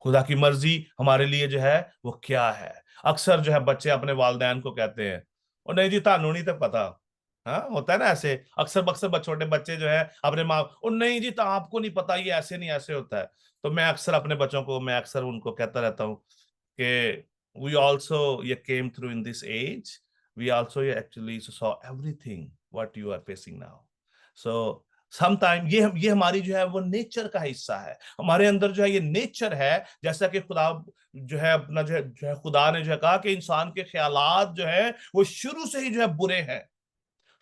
खुदा की मर्जी हमारे लिए जो है वो क्या है। अक्सर जो है बच्चे अपने वालिदैन को कहते हैं, और नहीं जी तानू नहीं तो पता। हाँ, होता है ना ऐसे, अक्सर बक्सर छोटे बच्चे जो है अपने माँ, और नहीं जी तो आपको नहीं पता, ये ऐसे नहीं ऐसे होता है। तो मैं अक्सर अपने बच्चों को, मैं अक्सर उनको कहता रहता हूँ कि we also you came through in this age, we also actually saw everything what you are facing now. So sometime ये हमारी जो है वो नेचर का हिस्सा है, हमारे अंदर जो है ये नेचर है। जैसा कि खुदा जो है अपना जो है खुदा ने जो है कहा कि इंसान के ख्यालात जो है वो शुरू से ही जो है बुरे हैं,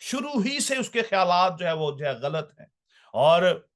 शुरू ही से उसके ख्यालात जो है वो जो है गलत हैं। और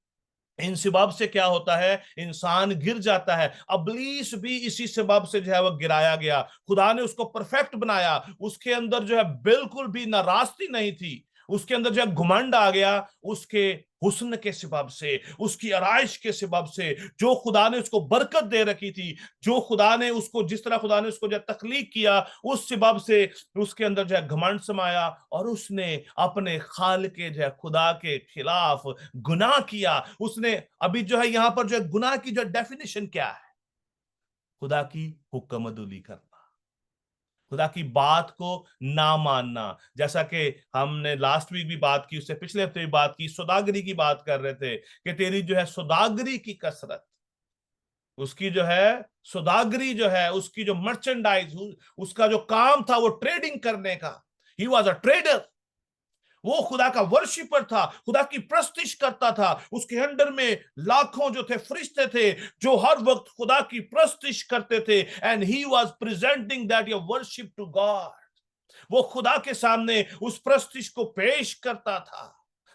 इन सबब से क्या होता है, इंसान गिर जाता है। अबलीस भी इसी सबब से जो है वो गिराया गया। खुदा ने उसको परफेक्ट बनाया, उसके अंदर जो है बिल्कुल भी नाराजगी नहीं थी, उसके अंदर जो है घमंड आ गया उसके हुस्न के सबब से, उसकी आराइश के सबब से, जो खुदा ने उसको बरकत दे रखी थी, जो खुदा ने उसको, जिस तरह खुदा ने उसको जो तख्लीक किया, उस सबब से उसके अंदर जो है घमंड समाया, और उसने अपने खाल के जो है खुदा के खिलाफ गुनाह किया। उसने अभी जो है यहां पर जो है गुनाह की जो डेफिनेशन क्या है, खुदा की हुक्मदुली करना, खुदा की बात को ना मानना, जैसा कि हमने लास्ट वीक भी बात की, उससे पिछले हफ्ते भी बात की, सौदागरी की बात कर रहे थे कि तेरी जो है सौदागरी की कसरत, उसकी जो है सौदागरी जो है, उसकी जो मर्चेंडाइज, उसका जो काम था वो ट्रेडिंग करने का, ही वॉज अ ट्रेडर। वो खुदा का वर्शिपर था, खुदा की प्रस्तिश करता था, उसके अंडर में लाखों जो थे फरिश्ते थे जो हर वक्त खुदा की प्रस्तिश करते थे, and he was presenting that your worship to God. वो खुदा के सामने उस प्रस्तिश को पेश करता था।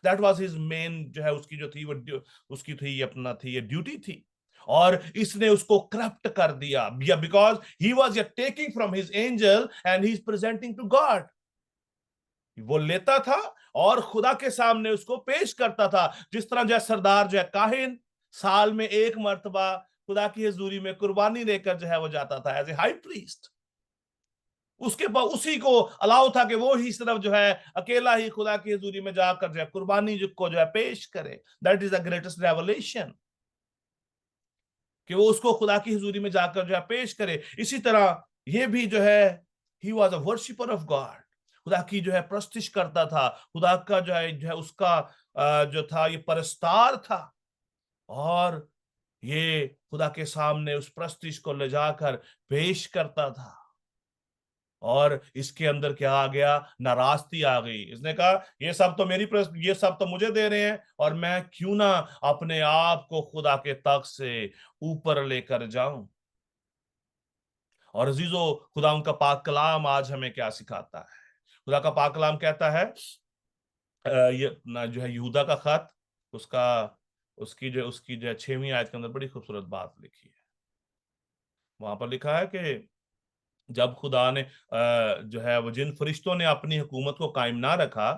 दैट वाज हिज मेन जो है उसकी जो थी वो उसकी थी अपना थी ये ड्यूटी थी। और इसने उसको करप्ट कर दिया, because he was taking from his angel and he is presenting to God. वो लेता था और खुदा के सामने उसको पेश करता था। जिस तरह जो है सरदार जो है काहिन साल में एक मर्तबा खुदा की हजूरी में कुर्बानी लेकर जो है वो जाता था एज ए हाई प्रीस्ट। उसके बाद उसी को अलाउ था कि वो ही सिर्फ जो है अकेला ही खुदा की हजूरी में जाकर जो है कुर्बानी को जो है पेश करे। That is the greatest revelation, कि वो उसको खुदा की हजूरी में जाकर जो है पेश करे। इसी तरह ये भी जो है he was a worshipper of God, खुदा की जो है प्रस्तिश करता था, खुदा का जो है उसका जो था ये परस्तार था। और ये खुदा के सामने उस प्रस्तिश को ले जाकर पेश करता था। और इसके अंदर क्या आ गया, नाराजगी आ गई। इसने कहा ये सब तो मुझे दे रहे हैं, और मैं क्यों ना अपने आप को खुदा के तख्त से ऊपर लेकर जाऊं। और अजीजों, खुदा उनका पाक कलाम आज हमें क्या सिखाता है? खुदा का पाक कलाम कहता है, ये ना जो है यहूदा का खत, उसकी जो 6वीं आयत के अंदर बड़ी खूबसूरत बात लिखी है। वहां पर लिखा है कि जब खुदा ने जो है वो जिन फरिश्तों ने अपनी हुकूमत को कायम ना रखा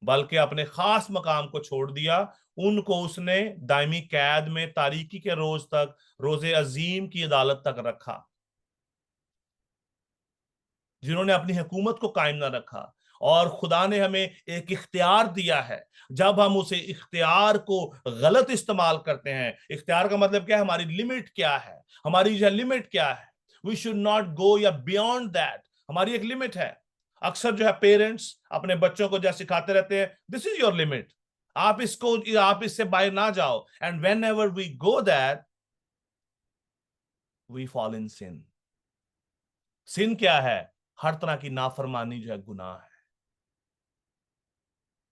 बल्कि अपने खास मकाम को छोड़ दिया, उनको उसने दायमी कैद में तारीकी के रोजे अजीम की अदालत तक रखा। जिन्होंने अपनी हुकूमत को कायम ना रखा, और खुदा ने हमें एक इख्तियार दिया है। जब हम उसे इख्तियार को गलत इस्तेमाल करते हैं, इख्तियार का मतलब क्या है, हमारी लिमिट क्या है, हमारी जो लिमिट क्या है, वी शुड नॉट गो या बियॉन्ड दैट। हमारी एक लिमिट है। अक्सर जो है पेरेंट्स अपने बच्चों को जैसे सिखाते रहते हैं, दिस इज योर लिमिट, आप इससे बाहर ना जाओ, and whenever we go that we fall in sin. Sin क्या है? हर तरह की नाफरमानी जो है गुनाह है।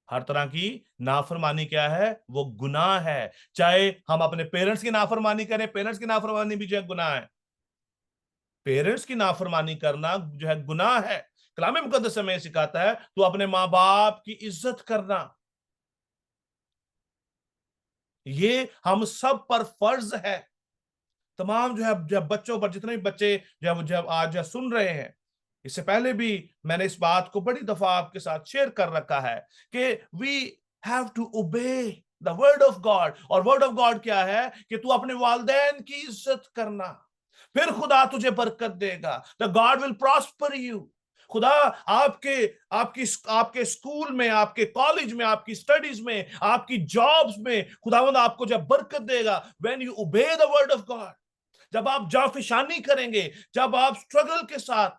हर तरह की नाफरमानी क्या है? वो गुनाह है। चाहे हम अपने पेरेंट्स की नाफरमानी करें, पेरेंट्स की नाफरमानी भी जो है गुनाह है। पेरेंट्स की नाफरमानी करना जो है गुनाह है। कलाम मुकद्दस हमें सिखाता है तो अपने माँ बाप की इज्जत करना, ये हम सब पर फर्ज है। तमाम जो है बच्चों पर, जितने भी बच्चे जो है आज जो सुन रहे हैं, इससे पहले भी मैंने इस बात को बड़ी दफा आपके साथ शेयर कर रखा है कि we have to obey the word of God. और वर्ड ऑफ गॉड क्या है? कि तू अपने वालिदैन की इज्जत करना, फिर खुदा तुझे बरकत देगा। The God will prosper you. खुदा आपके स्कूल में, आपके कॉलेज में, आपकी स्टडीज में, आपकी जॉब्स में खुदावंद आपको जब बरकत देगा, व्हेन यू ओबे द वर्ड ऑफ गॉड। जब आप जाफिशानी करेंगे, जब आप स्ट्रगल के साथ,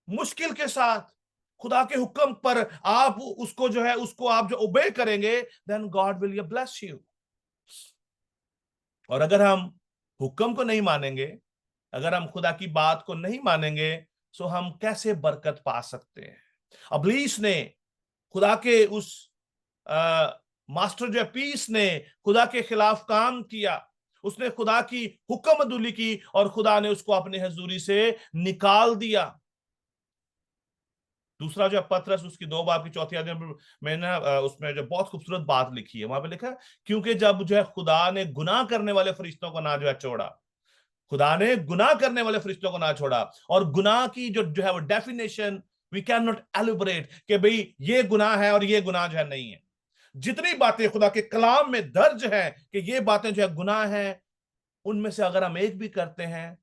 मुश्किल के साथ खुदा के हुक्म पर आप उसको आप जो ओबे करेंगे, then God will bless you. और अगर हम हुक्म को नहीं मानेंगे, अगर हम खुदा की बात को नहीं मानेंगे, तो हम कैसे बरकत पा सकते हैं? इब्लीस ने खुदा के उस मास्टर जो पीस ने खुदा के खिलाफ काम किया, उसने खुदा की हुक्म अदुली की और खुदा ने उसको अपनी हजूरी से निकाल दिया। दूसरा जो पतरस उसकी 2 बाब की 4 आयत में ना उसमें जो बहुत खूबसूरत बात लिखी है, वहां पे लिखा है, क्योंकि जब जो है खुदा ने गुनाह करने वाले फरिश्तों को ना जो है छोड़ा, खुदा ने गुनाह करने वाले फरिश्तों को ना छोड़ा। और गुनाह की जो है वो definition we can not elaborate कि भाई ये गुनाह है और ये गुनाह जो है नहीं है। जितनी बातें खुदा के कलाम में दर्ज है कि ये बातें जो है गुनाह है, उनमें से अगर हम एक भी करते हैं,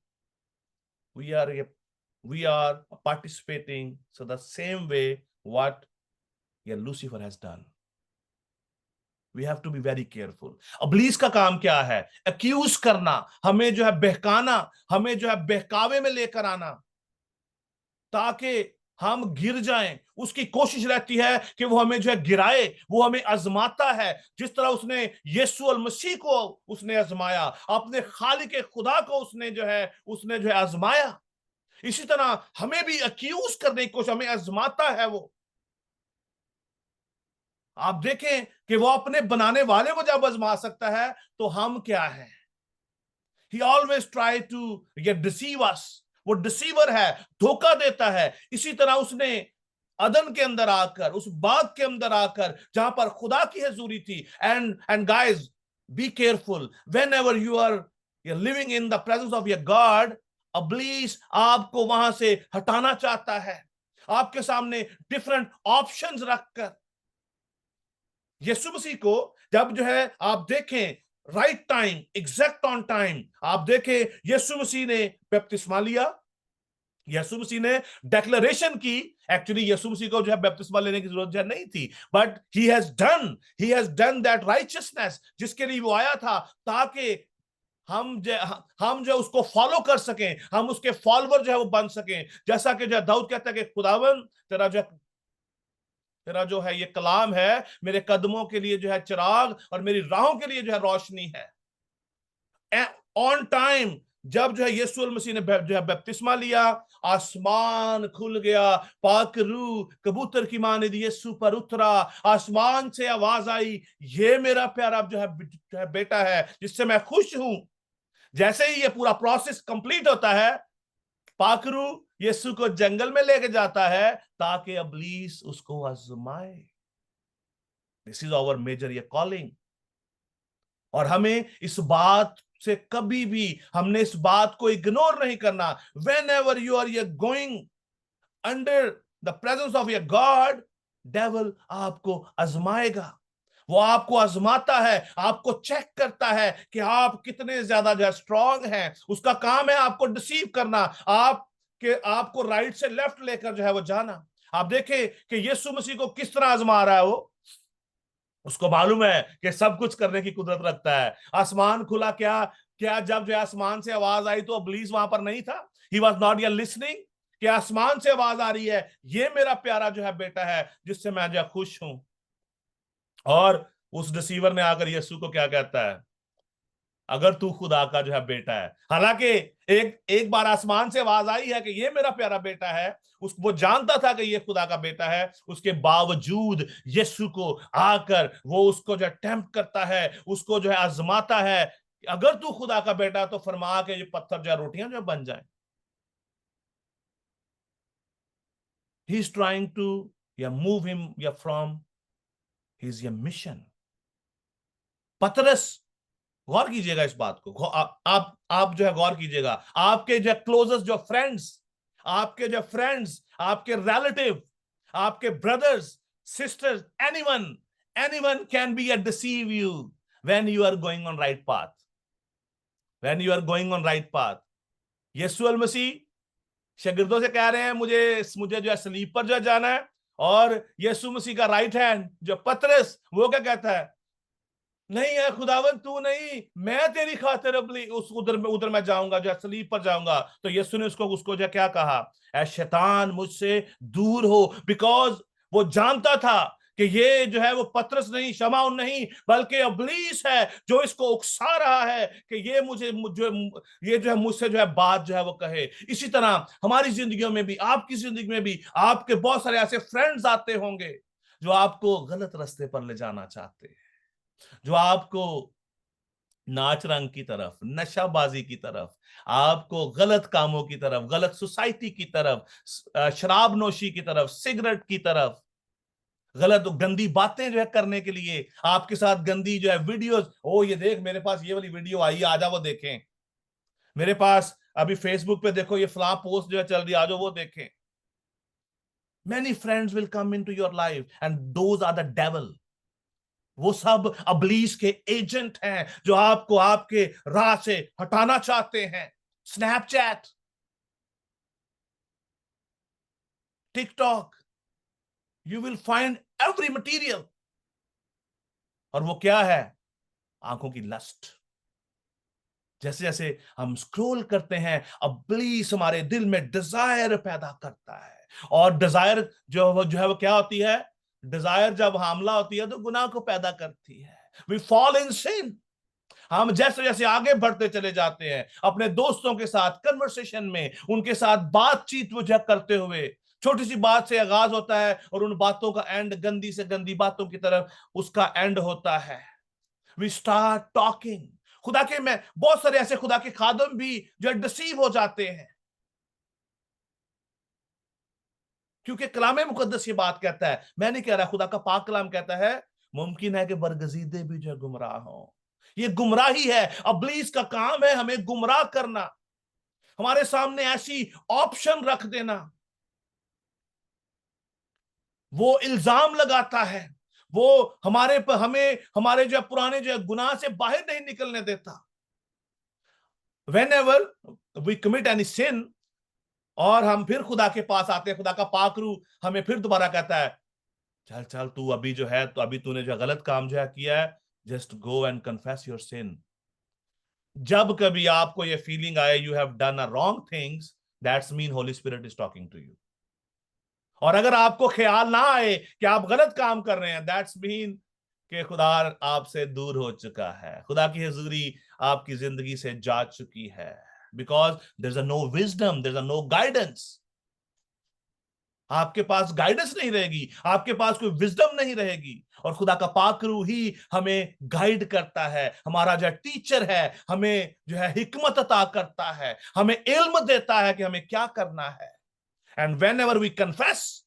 we are participating so the same way what Lucifer has done. We have to be very careful. इब्लीस का काम क्या है? एक्यूज करना, हमें जो है बहकाना, हमें जो है बहकावे में लेकर आना। ताकि हम गिर जाएं। उसकी कोशिश रहती है कि वो हमें जो है गिराए, वो हमें आजमाता है। जिस तरह उसने यीशु अल मसीह को उसने आजमाया, अपने खालिक खुदा को उसने जो है आजमाया, इसी तरह हमें भी अक्यूज करने की कोशिश, हमें आजमाता है वो। आप देखें कि वो अपने बनाने वाले को जब आजमा सकता है तो हम क्या है? He always try to deceive us. वो डिसीवर है, धोखा देता है। इसी तरह उसने अदन के अंदर आकर, उस बाग के अंदर आकर जहां पर खुदा की हजूरी थी, and guys be careful whenever you are living in the presence of your God, इब्लीस आपको वहां से हटाना चाहता है, आपके सामने डिफरेंट ऑप्शंस रखकर। यीशु मसीह को जब जो है आप देखें, right time, exact on time, आप देखें यीशु मसीह ने बपतिस्मा लिया, यीशु मसीह ने डेक्लेरेशन की। एक्चुअली यीशु मसीह को जो है बपतिस्मा लेने की जरूरत जो नहीं थी, but he has done that righteousness जिसके लिए वो आया था, ताकि हम जो उसको फॉलो कर सकें, हम उसके फॉलोअर जो है वो बन सकें। जैसा कि जो दाऊद कहता है कि खुदावन तेरा जो है ये कलाम है मेरे कदमों के लिए जो है चिराग और मेरी राहों के लिए जो है रोशनी है। ऑन टाइम जब जो है यीशु मसीह ने जो है बपतिस्मा लिया, आसमान खुल गया, पाक रूह कबूतर की माने यीशु पर उतरा, आसमान से आवाज आई, ये मेरा प्यारा जो है बेटा है जिससे मैं खुश हूं। जैसे ही ये पूरा प्रोसेस कंप्लीट होता है, पाखरू यीशु को जंगल में लेके जाता है ताकि इब्लीस उसको आजमाए। दिस इज आवर मेजर ये कॉलिंग। और हमें इस बात से कभी भी हमने इस बात को इग्नोर नहीं करना। Whenever you are going under the presence of your God, devil आपको आजमाएगा। वो आपको आजमाता है, आपको चेक करता है कि आप कितने ज्यादा जो है स्ट्रांग हैं। उसका काम है आपको डिसीव करना, आपको राइट से लेफ्ट लेकर जो है वो जाना। आप देखें कि यीशु मसीह को किस तरह आजमा रहा है वो। उसको मालूम है कि सब कुछ करने की कुदरत रखता है। आसमान खुला, क्या जब जो आसमान से आवाज आई तो इब्लीस वहां पर नहीं था? He was not yeah listening. कि आसमान से आवाज आ रही है, ये मेरा प्यारा जो है बेटा है जिससे मैं जो खुश हूं। और उस डिसीवर ने आकर यीशु को क्या कहता है? अगर तू खुदा का जो है बेटा है। हालांकि एक बार आसमान से आवाज आई है कि ये मेरा प्यारा बेटा है, वो जानता था कि ये खुदा का बेटा है, उसके बावजूद यीशु को आकर वो उसको जो है टेम्प्ट करता है, उसको जो है आजमाता है। अगर तू खुदा का बेटा तो फरमा के ये पत्थर जो है रोटियां जो बन जाए। He is trying to move him from his mission. पतरस, गौर कीजिएगा इस बात को, आप जो है गौर कीजिएगा। आपके जो क्लोजेस्ट जो फ्रेंड्स, आपके रिलेटिव, आपके brothers, sisters, anyone can be deceive you when you are going on right path. यीशु अल मसीह शागिर्दों से कह रहे हैं मुझे जो है सलीब पर जो है जाना है, और यीशु मसीह का राइट हैंड जो पतरस, वो क्या कहता है? नहीं है खुदावन, तू नहीं, मैं तेरी खातिर उधर मैं जाऊंगा, जो सलीब पर जाऊंगा। तो यीशु ने उसको जो क्या कहा? ऐ शैतान, मुझसे दूर हो। बिकॉज वो जानता था कि ये जो है वो पतरस नहीं, शमाउन नहीं, बल्कि इब्लीस है जो इसको उकसा रहा है कि ये जो है मुझसे जो है बात जो है वो कहे। इसी तरह हमारी जिंदगियों में भी, आपकी जिंदगी में भी, आपके बहुत सारे ऐसे फ्रेंड्स आते होंगे जो आपको गलत रास्ते पर ले जाना चाहते हैं, जो आपको नाच रंग की तरफ, नशाबाजी की तरफ, आपको गलत कामों की तरफ, गलत सोसाइटी की तरफ, शराब नोशी की तरफ, सिगरेट की तरफ, गलत गंदी बातें जो है करने के लिए, आपके साथ गंदी जो है वीडियोस, ओ ये देख मेरे पास ये वाली वीडियो आई, आ जाओ वो देखें। मेरे पास अभी फेसबुक पे देखो ये फलां पोस्ट जो है चल रही, आ जाओ वो देखें। Many friends will come into your life and those are the devil. वो सब इब्लीस के एजेंट हैं जो आपको आपके राह से हटाना चाहते हैं। Snapchat, TikTok, you will find every material. और वो क्या है? आंखों की लस्ट। जैसे जैसे हम स्क्रॉल करते हैं, इब्लीस हमारे दिल में डिजायर पैदा करता है, और डिजायर जो है वो क्या होती है? डिजायर जब हमला होती है तो गुनाह को पैदा करती है। वी फॉल इन सिन। हम जैसे जैसे आगे बढ़ते चले जाते हैं अपने दोस्तों के साथ कन्वर्सेशन में, उनके साथ बातचीत वो जब करते हुए, छोटी सी बात से आगाज होता है और उन बातों का एंड गंदी से गंदी बातों की तरफ उसका एंड होता है। We start talking. खुदा के में बहुत सारे ऐसे खुदा के खादम भी जो डिसीव हो जाते हैं, क्योंकि कलाम मुकद्दस ये बात कहता है, मैं नहीं कह रहा, खुदा का पाक कलाम कहता है मुमकिन है कि बरगजीदे भी जो गुमराह हो। ये गुमराही है, इब्लीस का काम है हमें गुमराह करना, हमारे सामने ऐसी ऑप्शन रख देना। वो इल्जाम लगाता है, वो हमें हमारे जो पुराने जो गुनाह से बाहर नहीं निकलने देता। Whenever we commit any sin, और हम फिर खुदा के पास आते हैं, खुदा का पाक रूह हमें फिर दोबारा कहता है चल चल तू अभी जो है, तो अभी तूने जो गलत काम जो है किया है, just go and confess your sin. जब कभी आपको ये फीलिंग आए you have done a wrong things, that's mean holy spirit is talking to you. और अगर आपको ख्याल ना आए कि आप गलत काम कर रहे हैं, दैट्स मीन कि खुदा आपसे दूर हो चुका है, खुदा की हुजूरी आपकी जिंदगी से जा चुकी है। Because there is no wisdom, there is no guidance. आपके पास गाइडेंस नहीं रहेगी, आपके पास कोई विजडम नहीं रहेगी, और खुदा का पाक रूह ही हमें गाइड करता है, हमारा जो टीचर है, हमें जो है हिकमत अता करता है, हमें इल्म देता है कि हमें क्या करना है। And whenever we confess,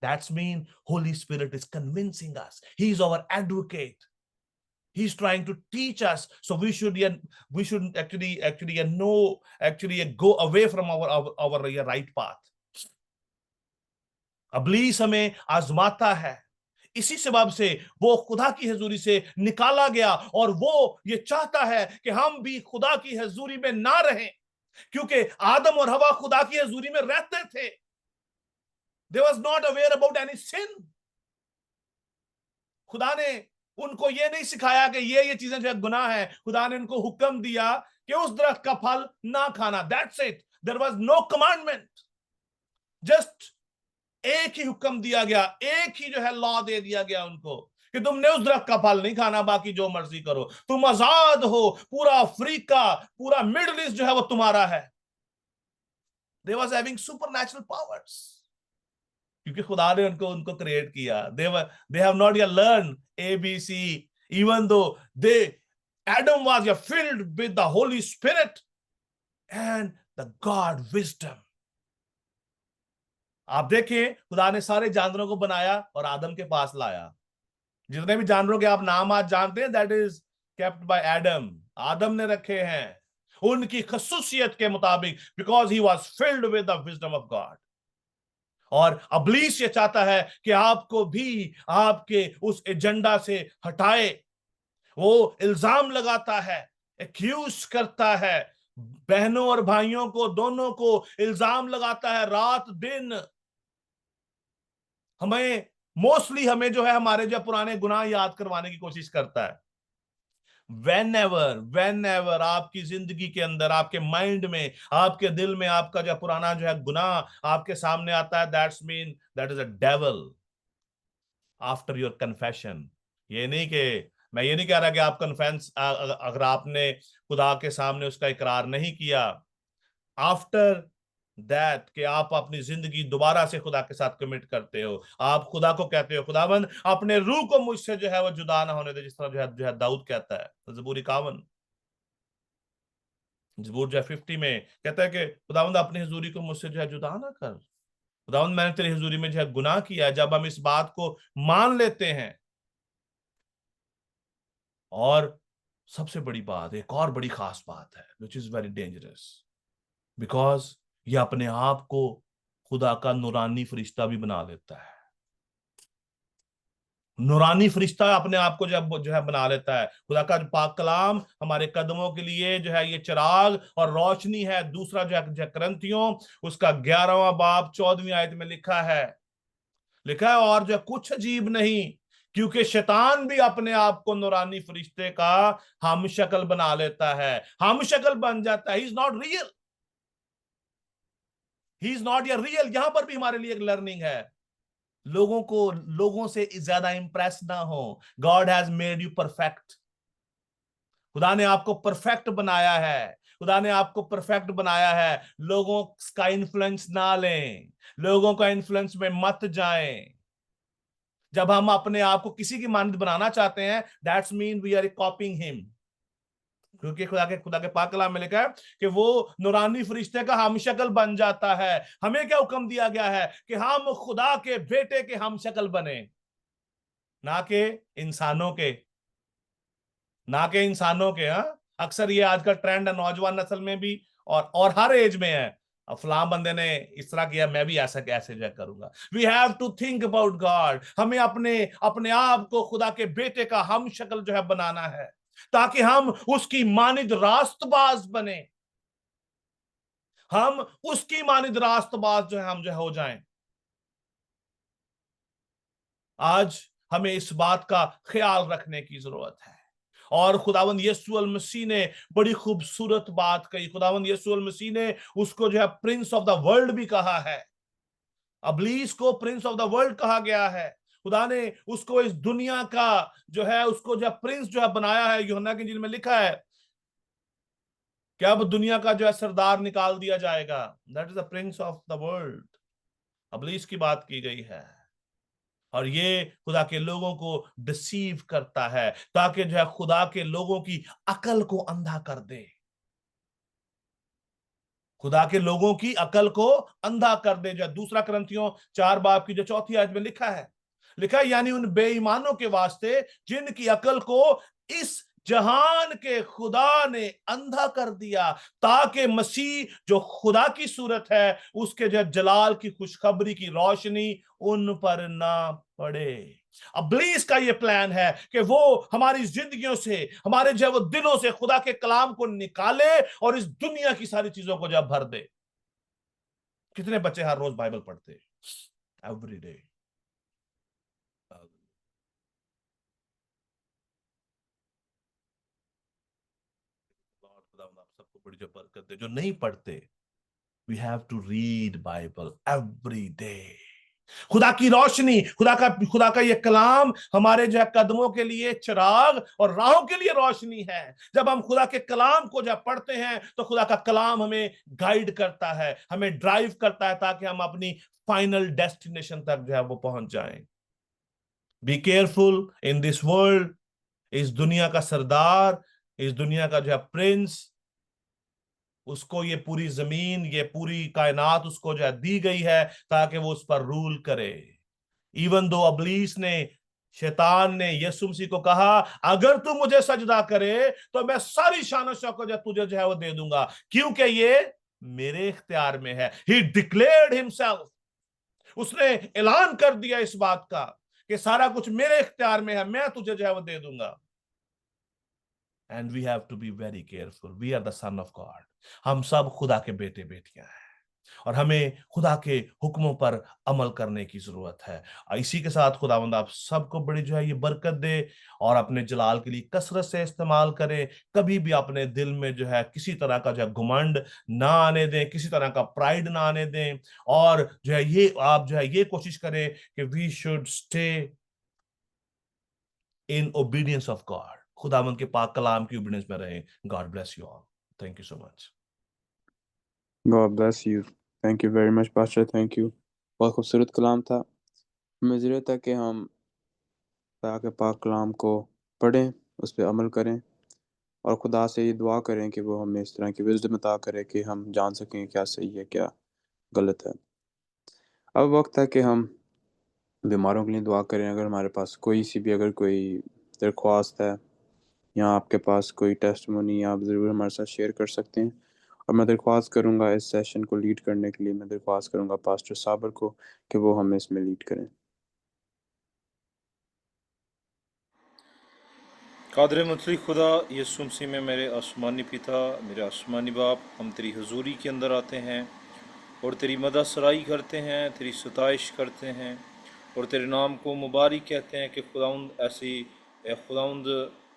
that's mean Holy Spirit is convincing us. He is our advocate. He's trying to teach us. So we should actually go away from our right path. इब्लीस हमें आजमाता है, इसी सबब से वो खुदा की हजूरी से निकाला गया, और वो ये चाहता है कि हम भी खुदा की हजूरी में ना रहें, क्योंकि आदम और हवा खुदा की हजूरी में रहते थे। They was not aware about any sin. खुदा ने उनको ये नहीं सिखाया कि ये चीजें जो है गुनाह है। खुदा ने उनको हुक्म दिया कि उस दरख्त का फल ना खाना। That's it. There was no commandment. Just एक ही हुक्म दिया गया, एक ही जो है लॉ दे दिया गया उनको कि तुमने उस दरख्त का फल नहीं खाना, बाकी जो मर्जी करो, तुम आजाद हो, पूरा अफ्रीका, पूरा मिडिल ईस्ट जो है वो तुम्हारा है। They was having supernatural powers. क्योंकि खुदा ने उनको क्रिएट किया। They have not yet learned ABC, even though Adam was filled with the Holy Spirit and the God wisdom. आप देखें, खुदा ने सारे जानवरों को बनाया और आदम के पास लाया। जितने भी जानवरों के आप नाम आज जानते हैं, that is kept by Adam. आदम ने रखे हैं उनकी खसूसियत के मुताबिक, because he was filled with the wisdom of God. और इब्लीस ये चाहता है कि आपको भी आपके उस एजेंडा से हटाए। वो इल्जाम लगाता है, एक्यूज करता है, बहनों और भाइयों को दोनों को इल्जाम लगाता है रात दिन। हमें जो है हमारे जो पुराने गुनाह याद करवाने की कोशिश करता है। Whenever आपकी जिंदगी के अंदर, आपके माइंड में, आपके दिल में आपका जो पुराना जो है गुनाह आपके सामने आता है, that's mean that is a devil after your confession. मैं ये नहीं कह रहा कि आप कन्फेंस, अगर आपने खुदा के सामने उसका इकरार नहीं किया, आफ्टर दैट कि आप अपनी जिंदगी दोबारा से खुदा के साथ कमिट करते हो, आप खुदा को कहते हो खुदाबंद अपने रूह को मुझसे जो है वो जुदा ना होने दे, जिस तरह जो है दाऊद कहता है ज़बूर 51, ज़बूर जो है 50 में कहता है कि खुदाबंद अपनी हुजूरी को मुझसे जो है जुदा ना कर। खुदाबंद मैंने तेरी हुजूरी में जो है गुनाह किया। जब हम इस बात को मान लेते हैं, और सबसे बड़ी बात, एक और बड़ी खास बात है which is very dangerous, because ये अपने आप को खुदा का नूरानी फरिश्ता भी बना लेता है। नूरानी फरिश्ता अपने आप को जो है बना लेता है। खुदा का पाक कलाम हमारे कदमों के लिए जो है ये चिराग और रोशनी है। दूसरा जो है करंथियों उसका 11वां बाब 14वीं आयत में लिखा है, और जो कुछ अजीब नहीं क्योंकि शैतान भी अपने आप को नूरानी फरिश्ते का हम शक्ल बना लेता है, हम शक्ल बन जाता है। He is not real, he is not या रियल। यहां पर भी हमारे लिए एक लर्निंग है, लोगों से ज्यादा इंप्रेस ना हो। God has made you perfect. खुदा ने आपको परफेक्ट बनाया है, खुदा ने आपको परफेक्ट बनाया है। लोगों का इन्फ्लुएंस ना लें, लोगों का इन्फ्लुएंस में मत जाएं। जब हम अपने आप को किसी की मानद बनाना चाहते हैं, that's mean we are copying him. क्योंकि खुदा के पाक कलाम में लिखा है कि वो नूरानी फरिश्ते का हम शक्ल बन जाता है। हमें क्या हुक्म दिया गया है कि हम खुदा के बेटे के हम शक्ल बने, ना के इंसानों के, ना के इंसानों के। हाँ, अक्सर ये आजकल ट्रेंड है नौजवान नस्ल में भी और हर एज में है। अब फलां बंदे ने इस तरह किया, मैं भी ऐसा कैसे जो करूंगा। We have to think about God. हमें अपने अपने आप को खुदा के बेटे का हम शक्ल जो है बनाना है, ताकि हम उसकी मानिद रास्तबाज बने, हम उसकी मानिद रास्तबाज जो है हम जो हो जाएं। आज हमें इस बात का ख्याल रखने की जरूरत है। और खुदावंद यीशु अल मसीह ने बड़ी खूबसूरत बात कही। खुदावंद यीशु अल मसीह ने उसको जो है प्रिंस ऑफ द वर्ल्ड भी कहा है। अबलीस को प्रिंस ऑफ द वर्ल्ड कहा गया है। खुदा ने उसको इस दुनिया का जो है उसको जो प्रिंस जो है बनाया है। यूहन्ना की इंजील में लिखा है कि अब दुनिया का जो है सरदार निकाल दिया जाएगा। That is the prince of the world. अबलीस की बात की गई है, और ये खुदा के लोगों को डिसीव करता है ताकि जो है खुदा के लोगों की अकल को अंधा कर दे, खुदा के लोगों की अकल को अंधा कर दे। जो दूसरा कुरिन्थियों 4 बाब की जो 4 आयत में लिखा है यानी उन बेईमानों के वास्ते जिनकी अकल को इस जहान के खुदा ने अंधा कर दिया, ताकि मसीह जो खुदा की सूरत है उसके जो जलाल की खुशखबरी की रोशनी उन पर ना पड़े। अब्लीस का ये प्लान है कि वो हमारी जिंदगियों से, हमारे जो वो दिलों से खुदा के कलाम को निकाले और इस दुनिया की सारी चीजों को जब भर दे। कितने बच्चे हर रोज बाइबल पढ़ते? Every day. आप सबको बड़ी जो बरकत दे। जो नहीं पढ़ते, we have to read Bible every day. खुदा की रोशनी, खुदा का ये कलाम हमारे जो है कदमों के लिए चिराग और राहों के लिए रोशनी है। जब हम खुदा के कलाम को जब पढ़ते हैं तो खुदा का कलाम हमें गाइड करता है, हमें ड्राइव करता है, ताकि हम अपनी फाइनल डेस्टिनेशन तक जो है वो पहुंच जाएं। Be careful in this world. इस दुनिया का सरदार, इस दुनिया का जो है प्रिंस, उसको ये पूरी जमीन, ये पूरी कायनात उसको जो है दी गई है ताकि वो उस पर रूल करे। इवन दो अबलीस ने, शैतान ने यीशु मसीह को कहा, अगर तू मुझे सजदा करे तो मैं सारी शान और शौकत जो तुझे जो है वो दे दूंगा, क्योंकि ये मेरे इख्तियार में है। ही डिक्लेयर्ड हिमसेल्फ। उसने ऐलान कर दिया इस बात का कि सारा कुछ मेरे इख्तियार में है, मैं तुझे जो है वो दे दूंगा। And we have to be very careful. We are the son of God. हम सब खुदा के बेटे बेटियां हैं और हमें खुदा के हुक्मों पर अमल करने की जरूरत है। इसी के साथ खुदावंद आप सबको बड़ी जो है ये बरकत दे और अपने जलाल के लिए कसरत से इस्तेमाल करें। कभी भी अपने दिल में जो है किसी तरह का जो है घुमंड ना आने दें, किसी तरह का प्राइड ना आने दें, और जो है ये आप जो है ये कोशिश करें कि we should stay in obedience of God. खुदावंद के पाक कलाम की ओबीडियंस में रहें। God bless you all. Thank you so much. God bless you. Thank you very much, Pastor. Thank you. बहुत खूबसूरत कलाम था। हमें ज़रूरत है कि हम खुदा के पाक कलाम को पढ़ें, उस पर अमल करें और खुदा से ये दुआ करें कि वो हमें इस तरह की विज़डम अता करे कि हम जान सकें क्या सही है क्या गलत है। अब वक्त है कि हम बीमारों के लिए दुआ करें। अगर हमारे पास कोई सी भी अगर कोई दरख्वास्त है या आपके पास कोई टेस्टमोनी, आप ज़रूर हमारे साथ शेयर कर सकते हैं। और मैं दरख्वास्त करूँगा इस सेशन को लीड करने के लिए, मैं दरख्वास्त करूँगा पास्टर साबर को कि वो हमें इसमें लीड करें। कादर मुतली खुदा यीशु मसीह में मेरे आसमानी पिता, मेरे आसमानी बाप, हम तेरी हुजूरी के अंदर आते हैं और तेरी मदद सराई करते हैं, तेरी सताइश करते हैं और तेरे नाम को मुबारक कहते हैं कि खुदावंद ऐसी खुदावंद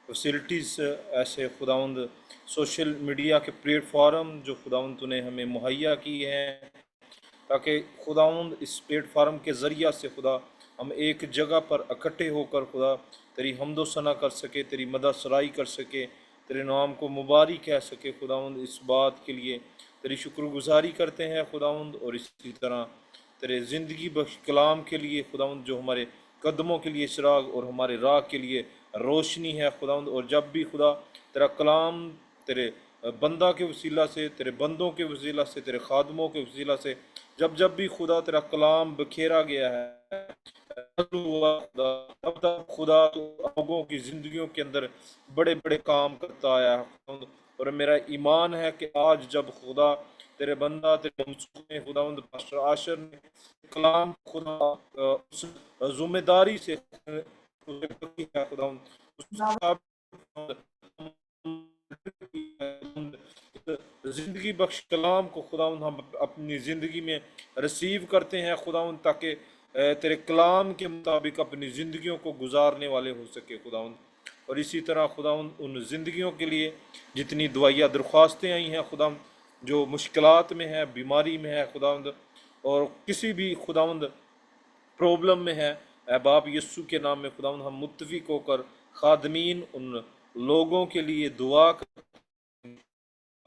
फैसिलिटीज़, ऐसे खुदावंद सोशल मीडिया के प्लेटफॉर्म जो खुदावंद तूने हमें मुहैया की हैं, ताकि खुदावंद इस प्लेटफार्म के ज़रिया से खुदा हम एक जगह पर इकट्ठे होकर खुदा तेरी हम्दो सना कर सके, तेरी मदद सराई कर सके, तेरे नाम को मुबारक कह सके। खुदावंद इस बात के लिए तेरी शुक्रगुजारी करते हैं खुदावंद, और इसी तरह तेरे ज़िंदगी बख्श कलाम के लिए खुदावंद जो हमारे कदमों के लिए चिराग और हमारे राह के लिए रोशनी है खुदावंद। और जब भी खुदा तेरा कलाम तेरे बंदा के वसीला से, तेरे बंदों के वसीला से, तेरे खादमों के वसीला से जब भी खुदा तेरा कलाम बखेरा गया है, तब तब खुदा तो लोगों की जिंदगियों के अंदर बड़े बड़े काम करता आया है। और मेरा ईमान है कि आज जब खुदा तेरे बंदा तेरे मंसूब में खुदावंद पास्टर आशर ने कलाम खुदा उस जिम्मेदारी से खुदावंद जिंदगी बख्श कलाम को खुदावंद हम अपनी ज़िंदगी में रिसीव करते हैं खुदावंद, ताकि तेरे कलाम के मुताबिक अपनी ज़िंदगियों को गुजारने वाले हो सके खुदावंद। और इसी तरह खुदावंद उन ज़िंदगियों के लिए जितनी दुआया दरख्वास्तें आई हैं खुदावंद, जो मुश्किलात में है, बीमारी में है खुदावंद, और किसी भी खुदावंद प्रॉब्लम में है, ऐ बाप यस्सु के नाम में खुदावंद हम मुत्तफिक होकर खादमीन उन लोगों के लिए दुआ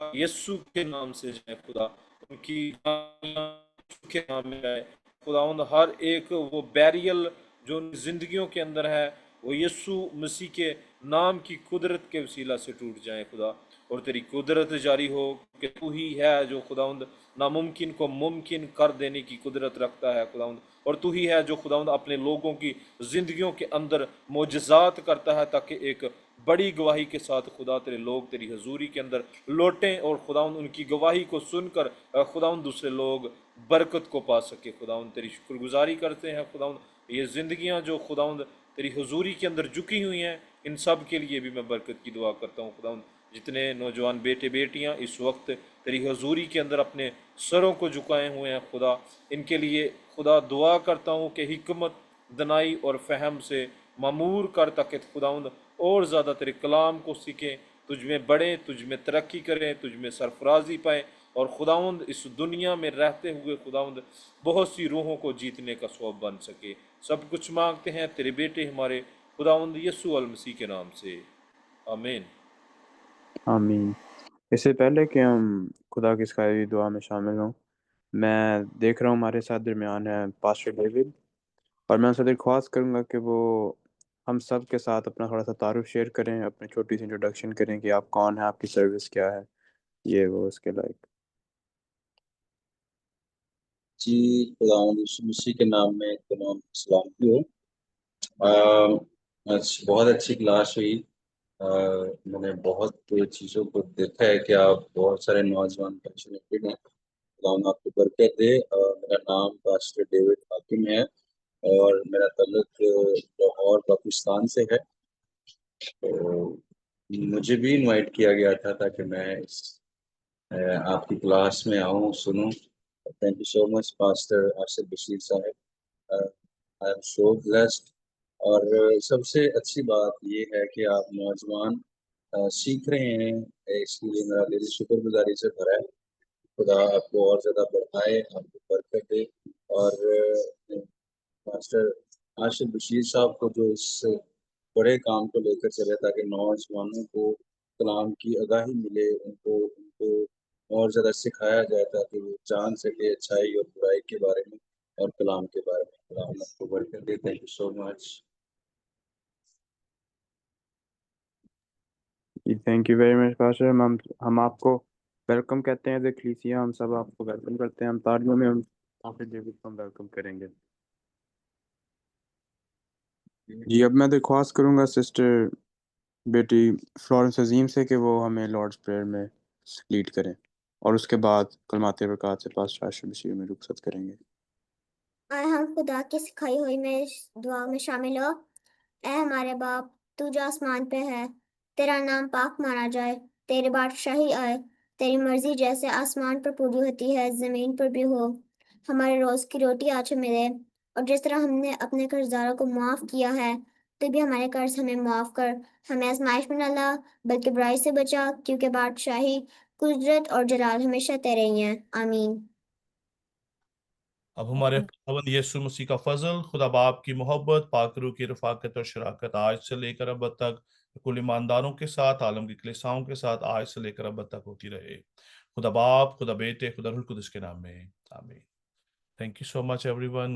यस्सु के नाम से जाए खुदा, उनकी के नाम में जाए खुदावंद। हर एक वो बैरियल जो जिंदगियों के अंदर है वो यस्सु मसीह के नाम की कुदरत के वसीला से टूट जाए खुदा, और तेरी कुदरत जारी हो कि तू ही है जो खुदावंद नामुमकिन को मुमकिन कर देने की कुदरत रखता है खुदावंद, और तू ही है जो खुदावंद अपने लोगों की जिंदगियों के अंदर मोजज़ात करता है, ताकि एक बड़ी गवाही के साथ खुदा तेरे लोग तेरी हजूरी के अंदर लौटें, और खुदावंद उनकी गवाही को सुनकर खुदावंद दूसरे लोग बरकत को पा सके। खुदावंद तेरी शुक्रगुजारी करते हैं खुदावंद, ये ज़िंदगियां जो खुदावंद तेरी हजूरी के अंदर झुकी हुई हैं, इन सब के लिए भी मैं बरकत की दुआ करता हूँ खुदावंद। जितने नौजवान बेटे बेटियां इस वक्त तेरी हजूरी के अंदर अपने सरों को झुकाए हुए हैं खुदा, इनके लिए खुदा दुआ करता हूँ कि हिकमत, दनाई और फहम से मामूर कर, ताकि खुदावंद और ज़्यादा तेरे कलाम को सीखें, तुझ में बढ़ें, तुझ में तरक्की करें, तुझ में सरफराजी पाएँ, और खुदावंद इस दुनिया में रहते हुए खुदावंद बहुत सी रूहों को जीतने का सबब बन सके। सब कुछ मांगते हैं तेरे बेटे हमारे खुदावंद यस्सु अल मसीह के नाम से, आमीन। आमीन। इससे पहले कि हम खुदा की इस दुआ में शामिल हों, मैं देख रहा हूँ हमारे साथ दरमियान है पास्टर डेविड, और मैं उनसे दरख्वास्त करूँगा कि वो हम सब के साथ अपना थोड़ा सा तारुफ शेयर करें, अपनी छोटी सी इंट्रोडक्शन करें कि आप कौन हैं, आपकी सर्विस क्या है, ये वो उसके लायक। जी, खुदावंद यीशु मसीह के नाम में तमाम सलामती हो। आज बहुत अच्छी क्लास हुई। मैंने बहुत चीज़ों को देखा है कि आप बहुत सारे नौजवान पैशनेटेड हैं। खुदावंद आपको बरकत दे। मेरा नाम पास्टर डेविड हाकिम है और मेरा ताल्लुक लाहौर पाकिस्तान से है। तो मुझे भी इनवाइट किया गया था ताकि मैं आपकी क्लास में आऊँ, सुनूँ। Thank you so much pastor Asif Bashir साहब। I am so blessed. और सबसे अच्छी बात ये है कि आप नौजवान सीख रहे हैं, इसके लिए मेरा दिल शुक्रगुजारी से भरा है। खुदा आपको और ज़्यादा बढ़ाए, आपको बरकत दे। और मास्टर आशिफ बशीर साहब को जो इस बड़े काम को लेकर चले, ताकि नौजवानों को कलाम की आगाही मिले, उनको उनको और ज़्यादा सिखाया जाए ताकि वो जान सके अच्छाई और बुराई के बारे में और कलाम के बारे में। कलाम आपको बरकत दे। Thank you so much. जी thank you very much pastor. हम आपको वेलकम कहते हैं, एज हम सब आपको वेलकम करते हैं। हम तालियों में हम पास्टर डेविड को वेलकम करेंगे। जी अब मैं दरख्वास्त करूँगा सिस्टर बेटी फ्लोरेंस अजीम से कि वो हमें लॉर्ड्स प्रेयर में लीड करें, और उसके बाद कलमाते बरक़ात से पास्टर आशिफ बशीर में रुखसत करेंगे। आए हम खुदा की सिखाई हुई में दुआ में शामिल हो। ऐ हमारे बाप, तू जो आसमान पे है, तेरा नाम पाक माना जाए, तेरी बादशाही आए, तेरी मर्जी जैसे आसमान पर पूरी होती है जमीन पर भी हो। हमारे रोज की रोटी आज हमें दे, और जिस तरह हमने अपने कर्जदारों को माफ़ किया है, तो भी हमारे कर्ज हमें माफ़ कर। हमें आजमाइश में न ला, बल्कि बुराई से बचा, क्योंकि बादशाही, कुदरत और जलाल हमेशा तेरे ही हैं। आमीन। अब हमारे खुदावंद यीशु मसीह का फजल, खुदा बाप की मोहब्बत, पाक रूह की रफाकत और शराकत आज से लेकर अब तक कुल ईमानदारों के साथ, आलम की कलीसियाओं के साथ आज से लेकर अब तक होती रहे। खुदा बाप, खुदा बेटे, खुदा रूह कुदस के नाम में आमीन। Thank you so much everyone.